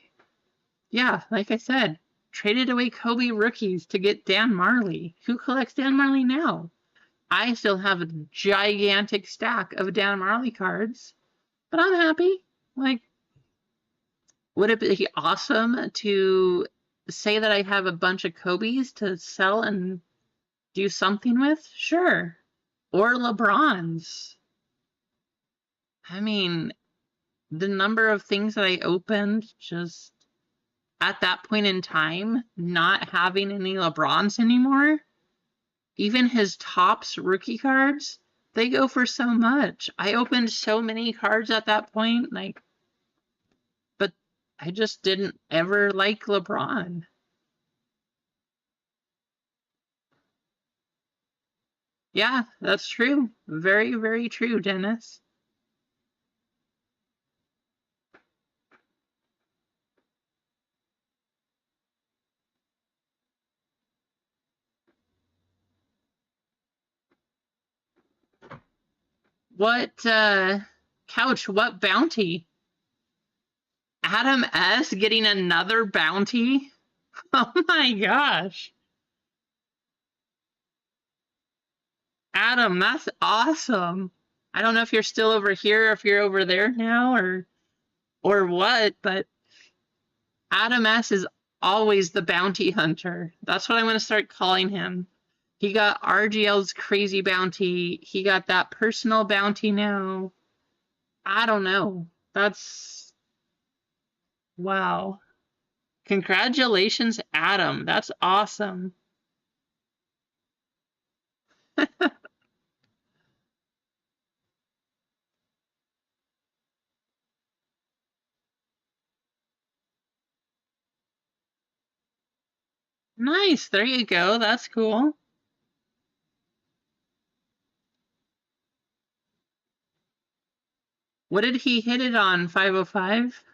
Speaker 1: yeah, like I said, traded away Kobe rookies to get Dan Marley. Who collects Dan Marley now? I still have a gigantic stack of Dan Marley cards, but I'm happy. Like, would it be awesome to say that I have a bunch of Kobe's to sell and do something with? Sure. Or LeBron's. I mean, the number of things that I opened just at that point in time, not having any LeBrons anymore, even his Topps rookie cards, they go for so much. I opened so many cards at that point, like, but I just didn't ever like LeBron. Yeah, that's true. Very, very true, Dennis. What, Couch, what bounty? Adam S. getting another bounty? Oh my gosh. Adam, that's awesome. I don't know if you're still over here or if you're over there now or what, but Adam S is always the bounty hunter. That's what I'm going to start calling him. He got RGL's crazy bounty. He got that personal bounty now. I don't know. That's wow. Congratulations, Adam. That's awesome. Nice. There you go. That's cool. What did he hit it on, 505?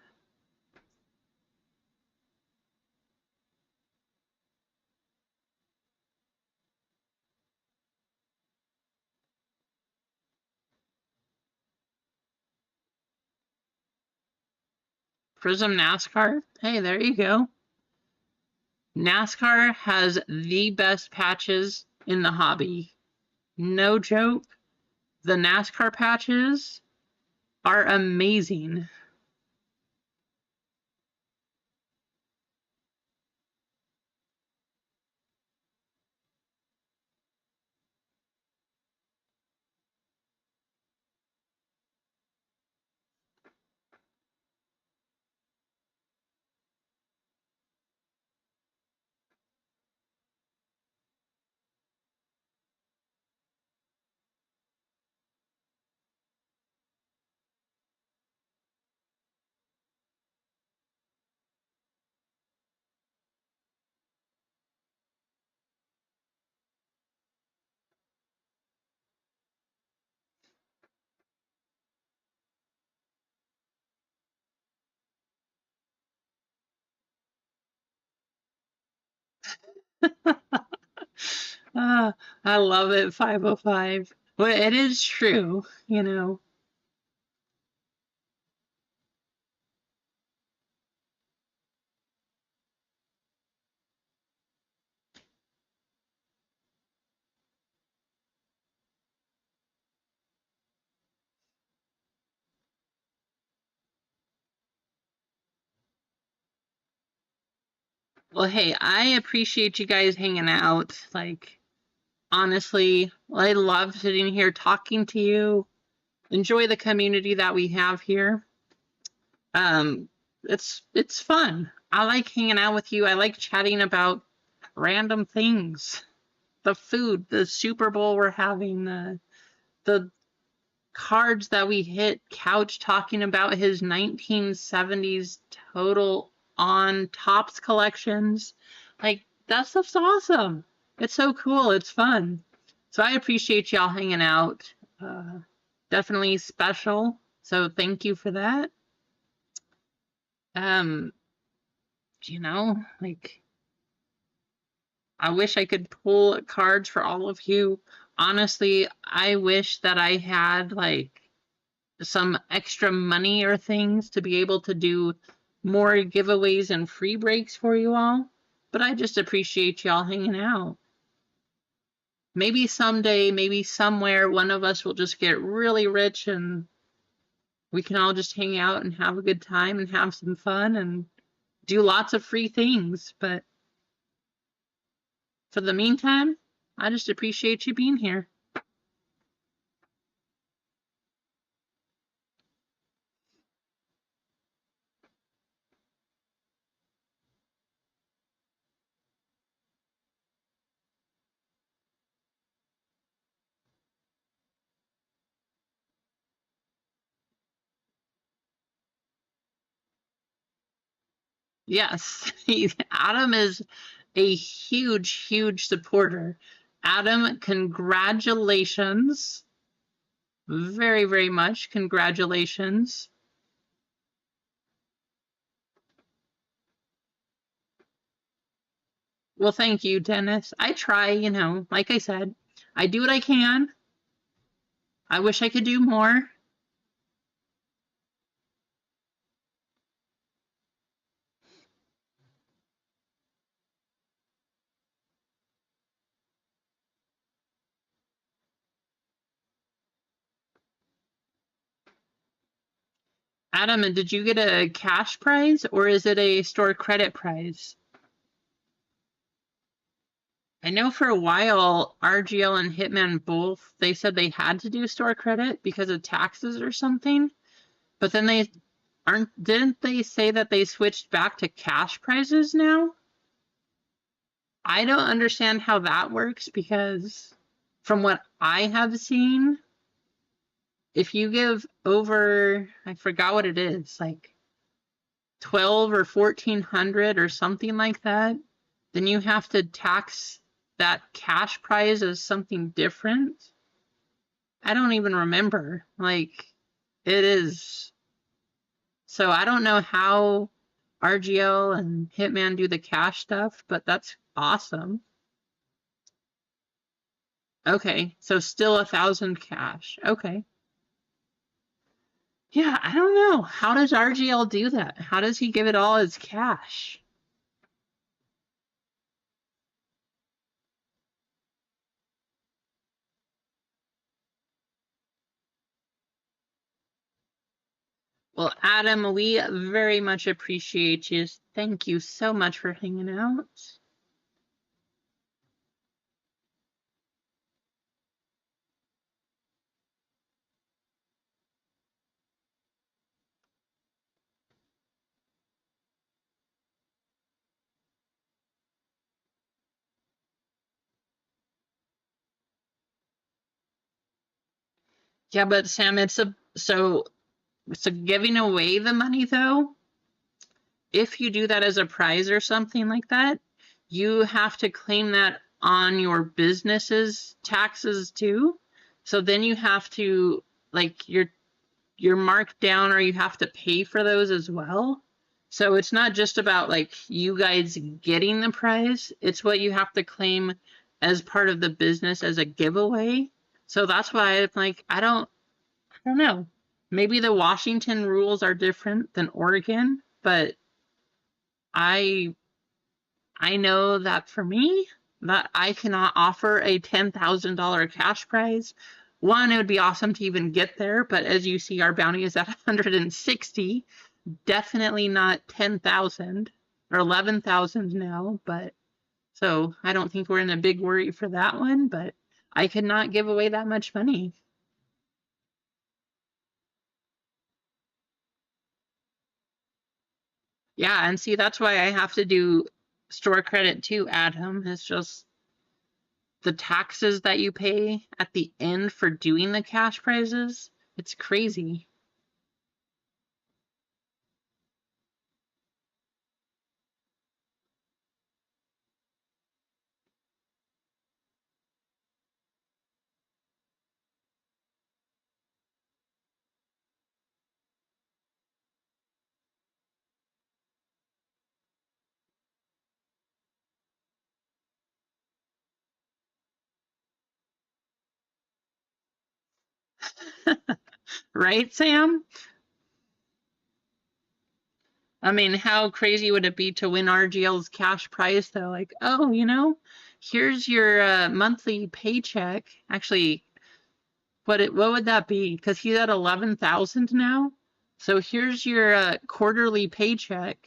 Speaker 1: Prism NASCAR? Hey, there you go. NASCAR has the best patches in the hobby. No joke. The NASCAR patches are amazing. I love it, 505. Well, it is true, you know. Well, hey, I appreciate you guys hanging out. Like, honestly, I love sitting here talking to you. Enjoy the community that we have here. It's fun. I like hanging out with you. I like chatting about random things. The food, the Super Bowl we're having, the cards that we hit, Couch talking about his 1970s total on Topps collections. Like, that stuff's awesome. It's so cool. It's fun. So I appreciate y'all hanging out. Definitely special. So thank you for that. Um, you know, like, I wish I could pull cards for all of you. Honestly, I wish that I had like some extra money or things to be able to do more giveaways and free breaks for you all. But I just appreciate y'all hanging out. Maybe someday, maybe somewhere, one of us will just get really rich and we can all just hang out and have a good time and have some fun and do lots of free things. But for the meantime, I just appreciate you being here. Yes, Adam is a huge, huge supporter. Adam, congratulations. Very, very much. Congratulations. Well, thank you, Dennis. I try, you know, like I said, I do what I can. I wish I could do more. Adam, did you get a cash prize or is it a store credit prize? I know for a while RGL and Hitman both they said they had to do store credit because of taxes or something, but then they didn't they say that they switched back to cash prizes now? I don't understand how that works because from what I have seen, if you give over, I forgot what it is, like 12 or 1400 or something like that, then you have to tax that cash prize as something different. I don't even remember. Like, it is. So I don't know how RGL and Hitman do the cash stuff, but that's awesome. Okay, so still 1,000 cash. Okay. Yeah, I don't know. How does RGL do that? How does he give it all as cash? Well, Adam, we very much appreciate you. Thank you so much for hanging out. Yeah, but Sam, it's a so giving away the money though, if you do that as a prize or something like that, you have to claim that on your business's taxes too. So then you have to like you're marked down or you have to pay for those as well. So it's not just about like you guys getting the prize, it's what you have to claim as part of the business as a giveaway. So that's why I'm like I don't know. Maybe the Washington rules are different than Oregon, but I I know that for me, that I cannot offer a $10,000 cash prize. One, it would be awesome to even get there, but as you see, our bounty is at 160. Definitely not 10,000 or 11,000 now, but so I don't think we're in a big worry for that one, but I could not give away that much money. Yeah, and see, that's why I have to do store credit too, Adam. It's just the taxes that you pay at the end for doing the cash prizes. It's crazy. Right, Sam? I mean, how crazy would it be to win RGL's cash prize though? Like, oh, here's your monthly paycheck. Actually, what would that be? Because he's at 11,000 now. So here's your quarterly paycheck.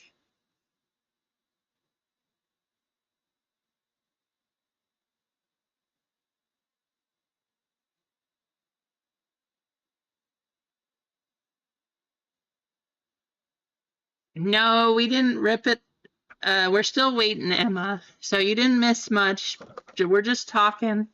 Speaker 1: No, we didn't rip it. We're still waiting, Emma. So you didn't miss much. We're just talking.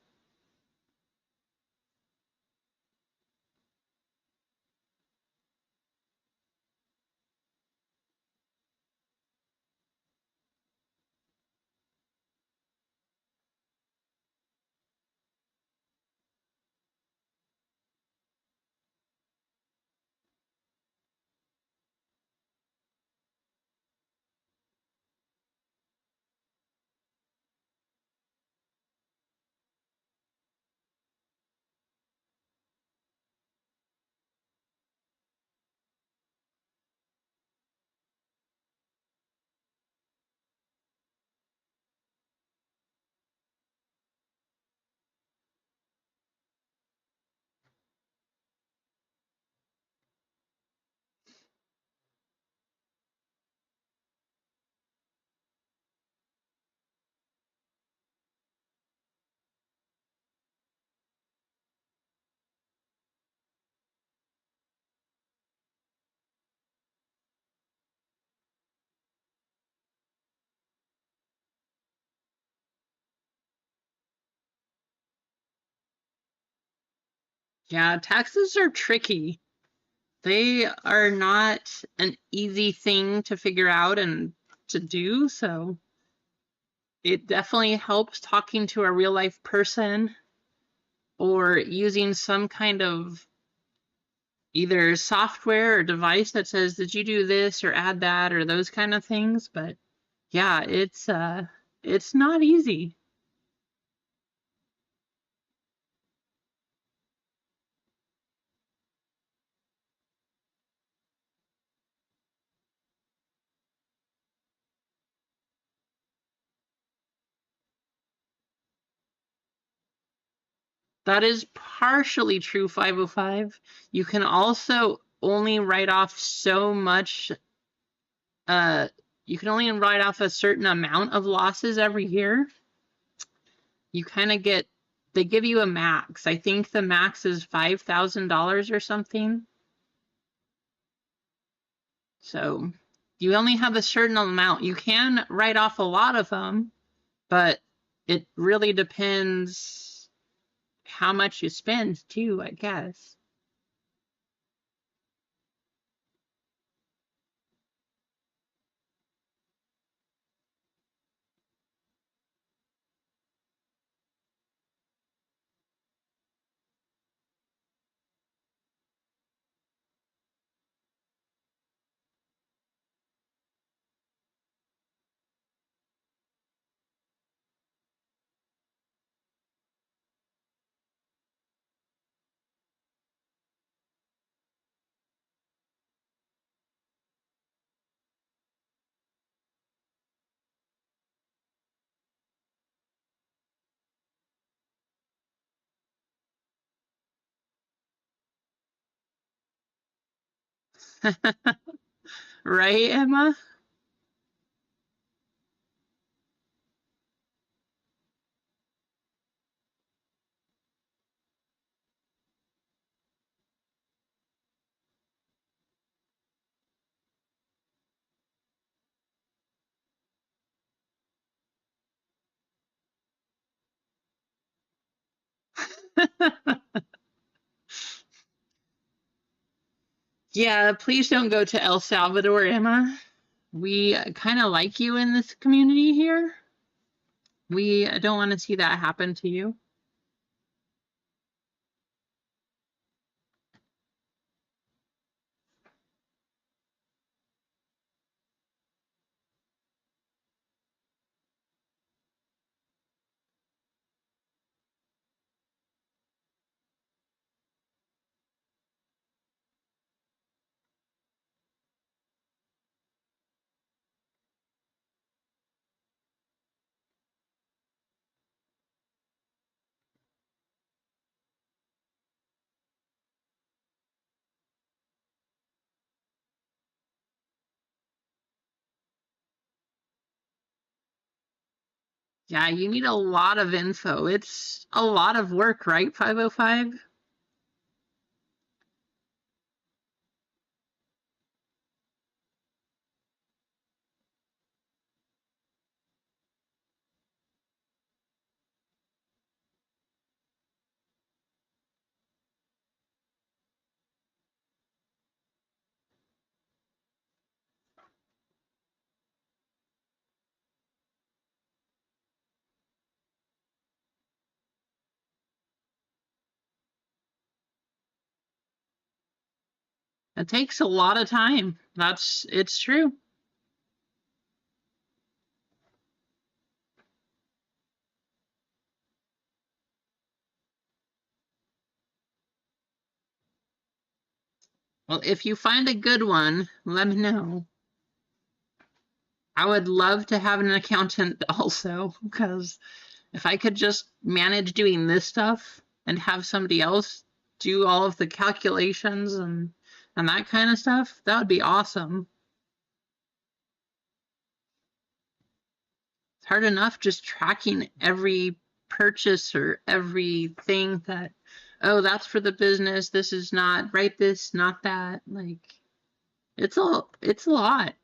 Speaker 1: Yeah, taxes are tricky. They are not an easy thing to figure out and to do, so it definitely helps talking to a real life person or using some kind of either software or device that says, did you do this or add that or those kind of things. But yeah, it's not easy. That is partially true, 505. You can also only write off so much, uh, you can only write off a certain amount of losses every year. You kind of get, they give you a max. I think the max is $5,000 or something. So you only have a certain amount. You can write off a lot of them, but it really depends how much you spend too, I guess. Right, Emma? Yeah, please don't go to El Salvador, Emma. We kind of like you in this community here. We don't want to see that happen to you. Yeah, you need a lot of info. It's a lot of work, right, 505? It takes a lot of time. It's true. Well, if you find a good one, let me know. I would love to have an accountant also, because if I could just manage doing this stuff and have somebody else do all of the calculations and that kind of stuff, that would be awesome. It's hard enough just tracking every purchase or everything that, oh, that's for the business, this is not, write this, not that. Like it's a lot.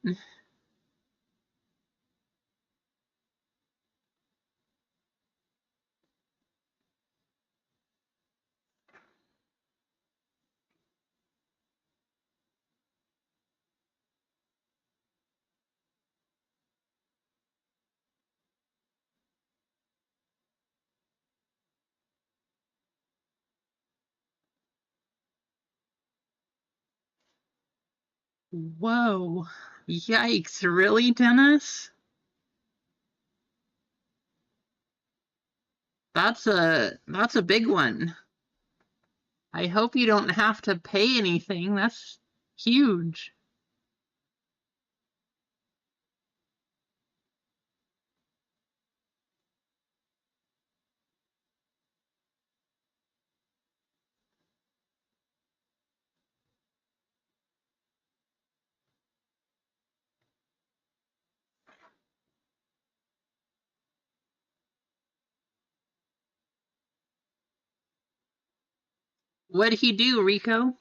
Speaker 1: Whoa. Yikes, really, Dennis? That's a big one. I hope you don't have to pay anything. That's huge. What'd he do, Rico?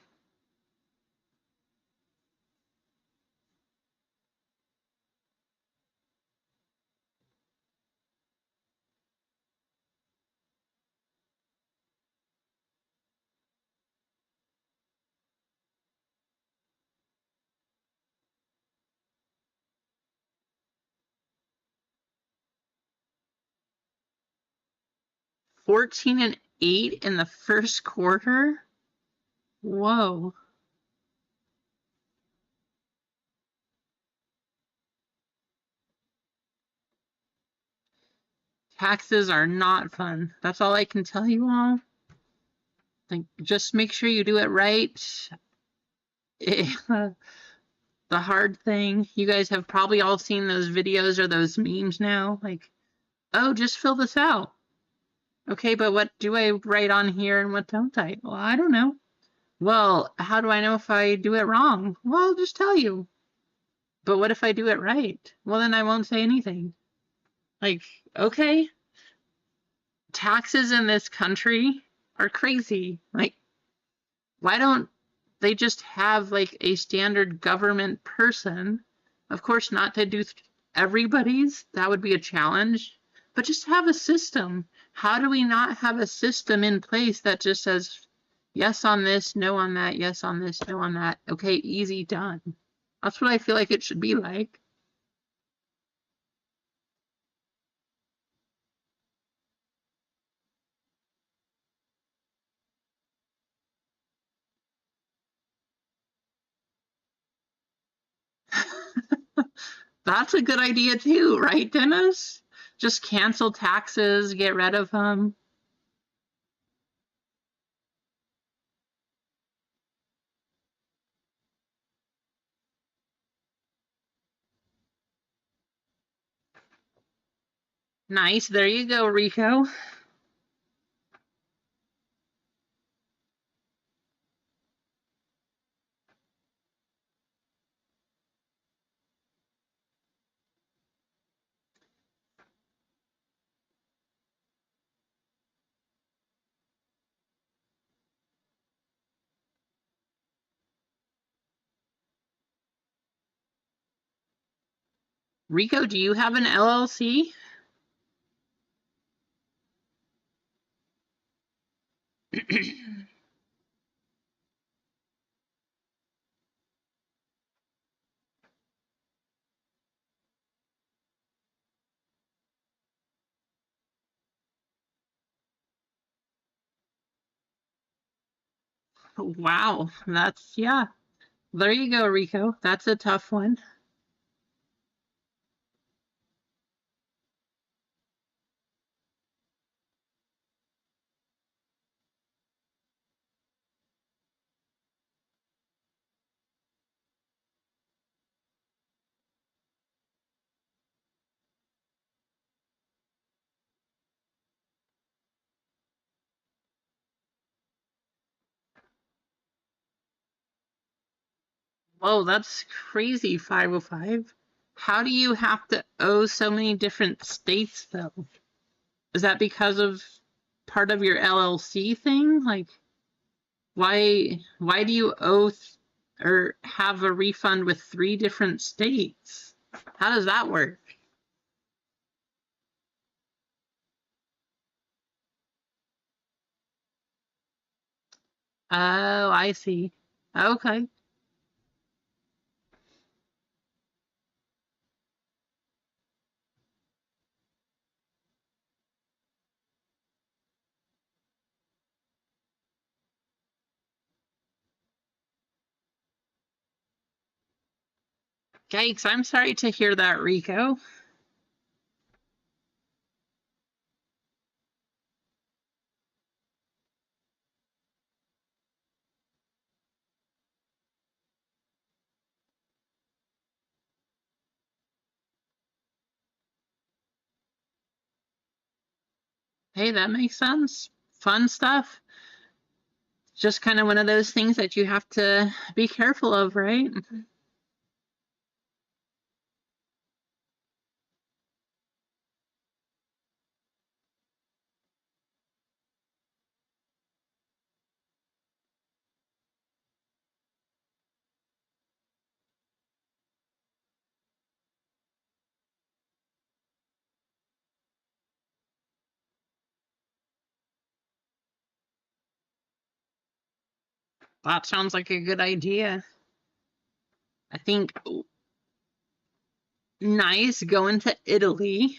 Speaker 1: $14 and $8 in the first quarter? Whoa. Taxes are not fun. That's all I can tell you all. Like, just make sure you do it right. The hard thing, you guys have probably all seen those videos or those memes now. Like, oh, just fill this out. Okay, but what do I write on here and what don't I? Well, I don't know. Well, how do I know if I do it wrong? Well, I'll just tell you. But what if I do it right? Well, then I won't say anything. Like, okay, taxes in this country are crazy. Like, why don't they just have like a standard government person? Of course, not to do everybody's, that would be a challenge, but just have a system. How do we not have a system in place that just says yes on this, no on that, yes on this, no on that? Okay, easy, done. That's what I feel like it should be like. That's a good idea too, right, Dennis? Just cancel taxes, get rid of them. Nice. There you go, Rico. Rico, do you have an LLC? Wow, that's, yeah. There you go, Rico. That's a tough one. Whoa, that's crazy, 505. How do you have to owe so many different states, though? Is that because of part of your LLC thing? Like, why do you owe or have a refund with 3 different states? How does that work? Oh, I see. Okay. Yikes, I'm sorry to hear that, Rico. Hey, that makes sense. Fun stuff. Just kind of one of those things that you have to be careful of, right? That sounds like a good idea. I think nice going to Italy.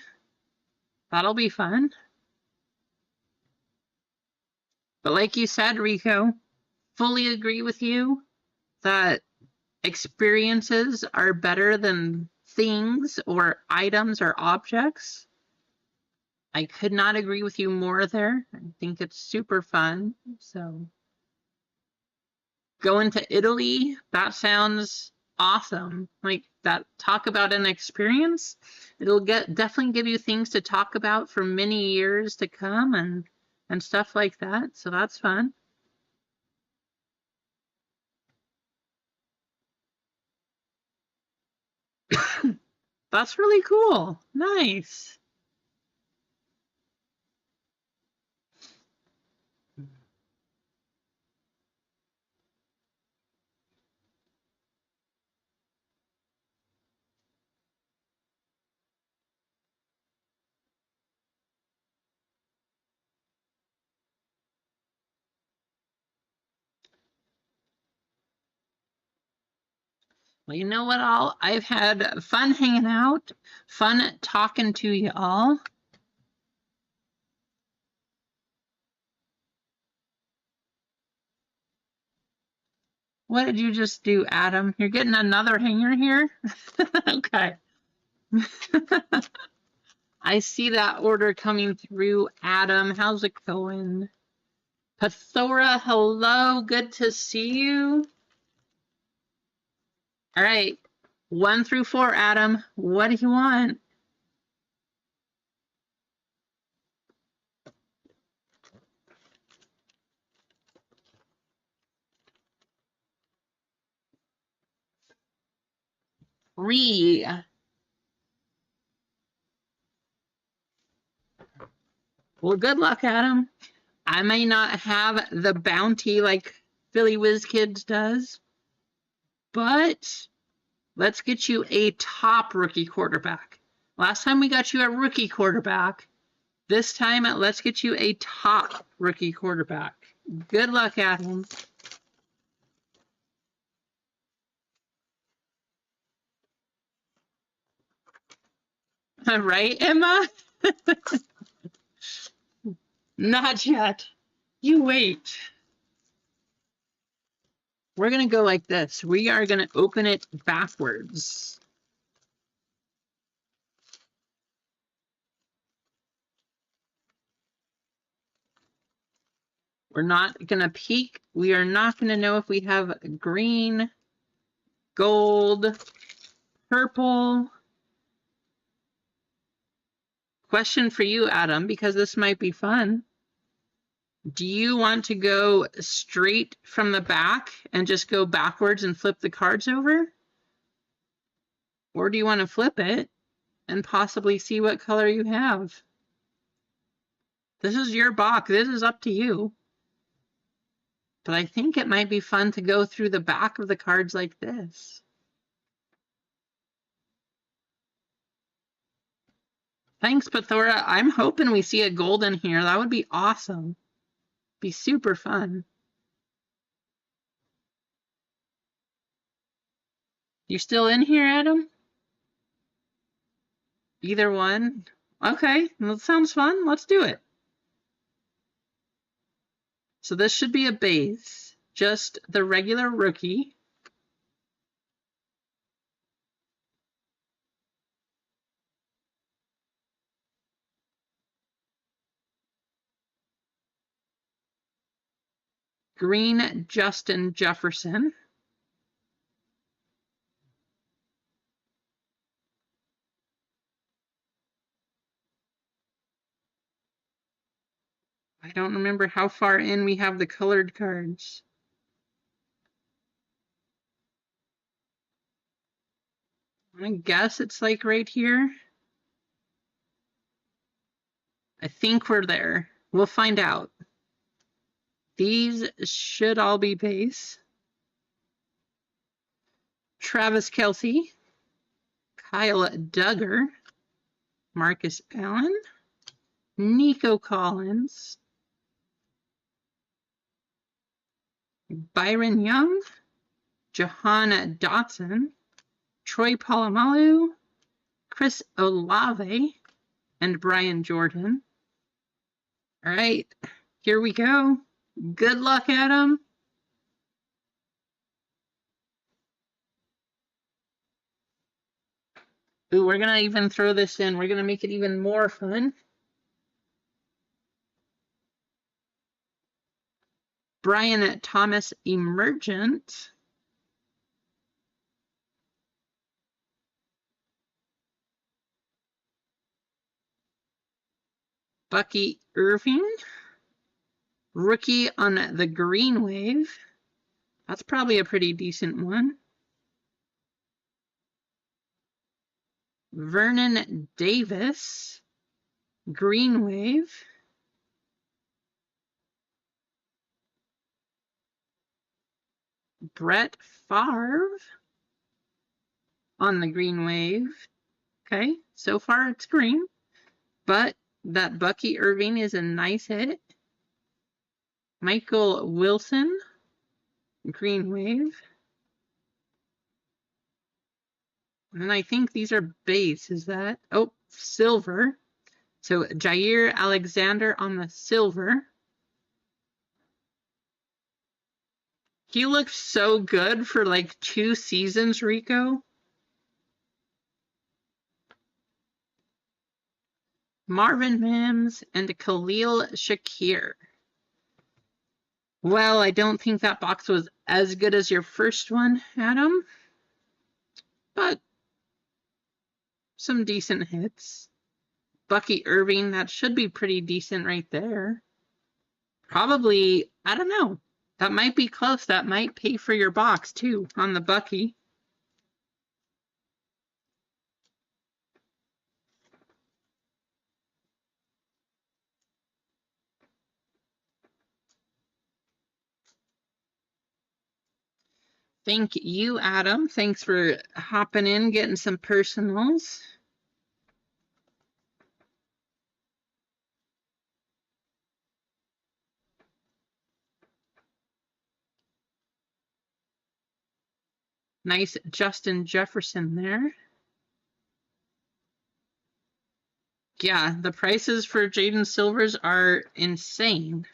Speaker 1: That'll be fun. But like you said, Rico, fully agree with you that experiences are better than things or items or objects. I could not agree with you more there. I think it's super fun. So going to Italy, that sounds awesome. Like that, talk about an experience. It'll definitely give you things to talk about for many years to come and stuff like that. So that's fun. That's really cool. Nice. Well, you know what, all? I've had fun hanging out, fun talking to you all. What did you just do, Adam? You're getting another hanger here? Okay. I see that order coming through, Adam. How's it going? Pathora, hello. Good to see you. All right. 1 through 4, Adam. What do you want? Three. Well, good luck, Adam. I may not have the bounty like Philly Whiz Kids does, but let's get you a top rookie quarterback. Last time we got you a rookie quarterback. This time, let's get you a top rookie quarterback. Good luck, Adam. Right, Emma? Not yet. You wait. We're going to go like this. We are going to open it backwards. We're not going to peek. We are not going to know if we have green, gold, purple. Question for you, Adam, because this might be fun. Do you want to go straight from the back and just go backwards and flip the cards over? Or do you want to flip it and possibly see what color you have? This is your box. This is up to you. But I think it might be fun to go through the back of the cards like this. Thanks, Pathora. I'm hoping we see a gold in here. That would be awesome. Be super fun. You still in here, Adam? Either one? Okay, that sounds fun. Let's do it. So this should be a base, just the regular rookie. green Justin Jefferson. I don't remember how far in we have the colored cards. I guess it's like right here. I think we're there. We'll find out. These should all be base. Travis Kelce, Kyle Duggar, Marcus Allen, Nico Collins, Byron Young, Jahan Dotson, Troy Polamalu, Chris Olave, and Brian Jordan. All right, here we go. Good luck, Adam. Ooh, we're gonna even throw this in. We're gonna make it even more fun. Brian Thomas Emergent. Bucky Irving. Rookie on the Green Wave. That's probably a pretty decent one. Vernon Davis. Green Wave. Brett Favre on the Green Wave. Okay, so far it's green, but that Bucky Irving is a nice hit. Michael Wilson, Green Wave. And I think these are base, is that? Oh, silver. So Jair Alexander on the silver. He looked so good for like 2 seasons, Rico. Marvin Mims and Khalil Shakir. Well, I don't think that box was as good as your first one, Adam. But some decent hits. Bucky Irving, that should be pretty decent right there. Probably, I don't know. That might be close. That might pay for your box too on the Bucky. Thank you, Adam. Thanks for hopping in, getting some personals. Nice Justin Jefferson there. Yeah, the prices for Jaden Silvers are insane.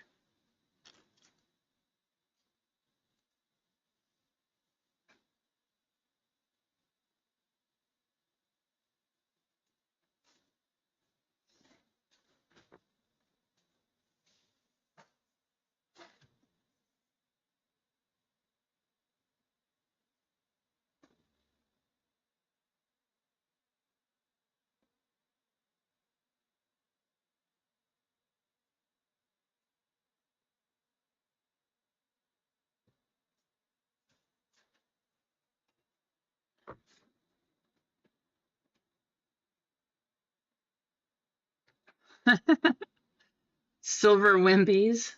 Speaker 1: Silver Wimbies.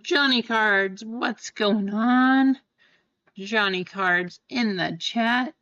Speaker 1: Johnny Cards, what's going on? Johnny Cards in the chat.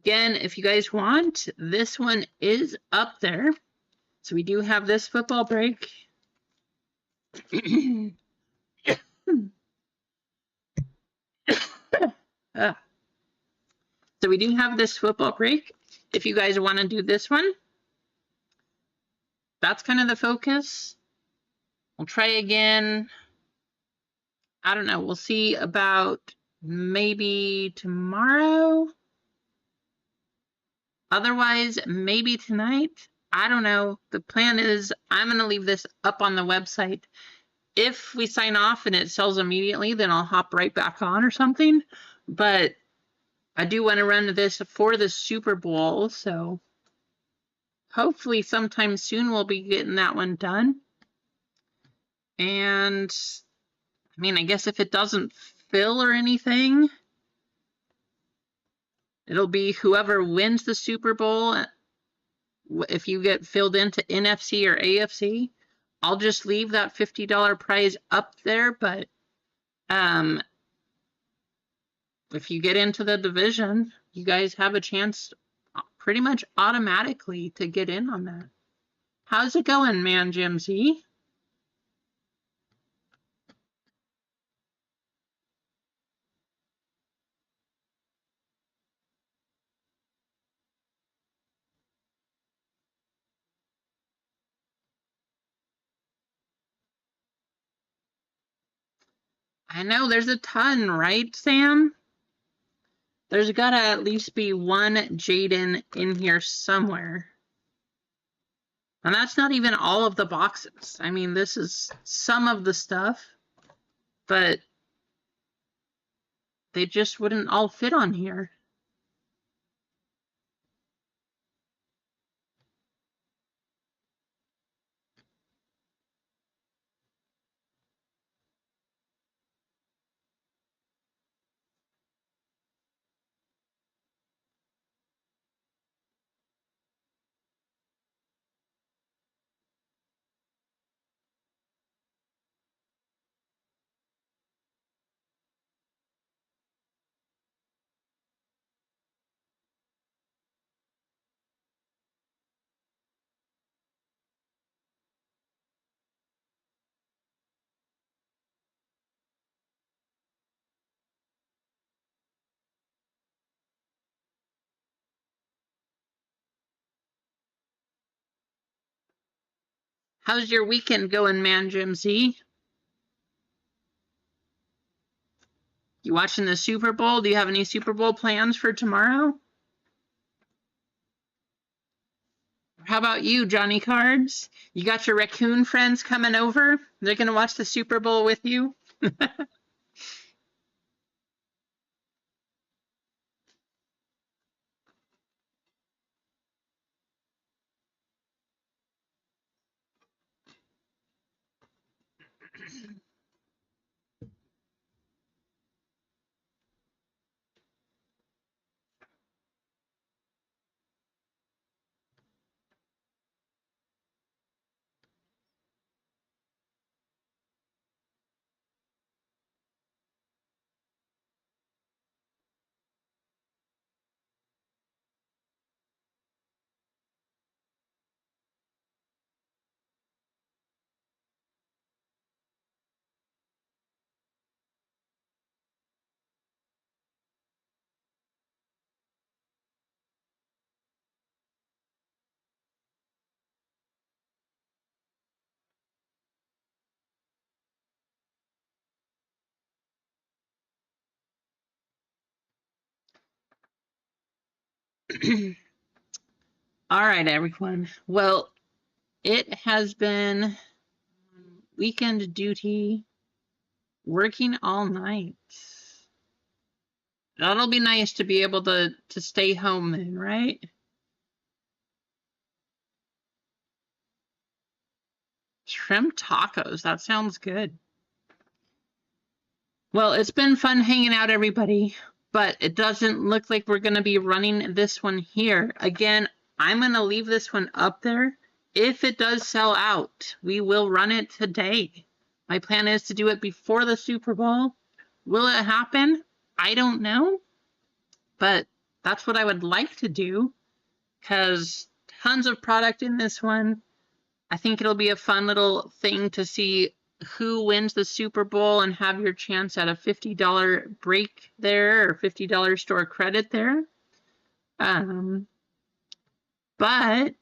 Speaker 1: Again, if you guys want, this one is up there. So we do have this football break. So we do have this football break. If you guys want to do this one, that's kind of the focus. We'll try again. I don't know. We'll see about maybe tomorrow. Otherwise, maybe tonight. I don't know. The plan is I'm going to leave this up on the website. If we sign off and it sells immediately, then I'll hop right back on or something. But I do want to run this for the Super Bowl, so hopefully sometime soon we'll be getting that one done. And I mean, I guess if it doesn't fill or anything, it'll be whoever wins the Super Bowl. If you get filled into NFC or AFC, I'll just leave that $50 prize up there. But if you get into the division, you guys have a chance pretty much automatically to get in on that. How's it going, Man Jim Z? I know there's a ton, right, Sam? There's got to at least be one Jaden in here somewhere. And that's not even all of the boxes. I mean, this is some of the stuff, but they just wouldn't all fit on here. How's your weekend going, Man Jim Z? You watching the Super Bowl? Do you have any Super Bowl plans for tomorrow? How about you, Johnny Cards? You got your raccoon friends coming over? They're going to watch the Super Bowl with you? All right, everyone. Well, it has been weekend duty, working all night. That'll be nice to be able to stay home then, right? Shrimp tacos. That sounds good. Well, it's been fun hanging out, everybody, but it doesn't look like we're going to be running this one here. Again, I'm going to leave this one up there. If it does sell out, we will run it today. My plan is to do it before the Super Bowl. Will it happen? I don't know, but That's what I would like to do, because tons of product in this one. I think it'll be a fun little thing to see who wins the Super Bowl and have your chance at a $50 break there or $50 store credit there. But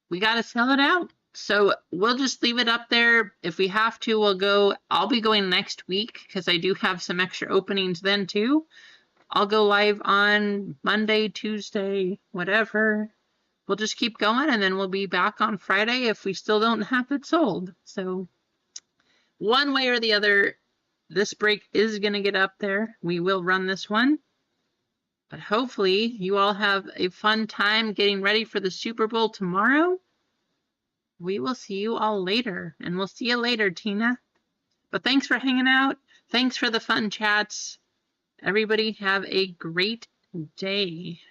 Speaker 1: we got to sell it out. So we'll just leave it up there. If we have to, we'll go. I'll be going next week because I do have some extra openings then too. I'll go live on Monday, Tuesday, whatever. We'll just keep going, and then we'll be back on Friday if we still don't have it sold. So one way or the other, this break is going to get up there. We will run this one. But hopefully you all have a fun time getting ready for the Super Bowl tomorrow. We will see you all later, and we'll see you later, Tina. But thanks for hanging out. Thanks for the fun chats. Everybody have a great day.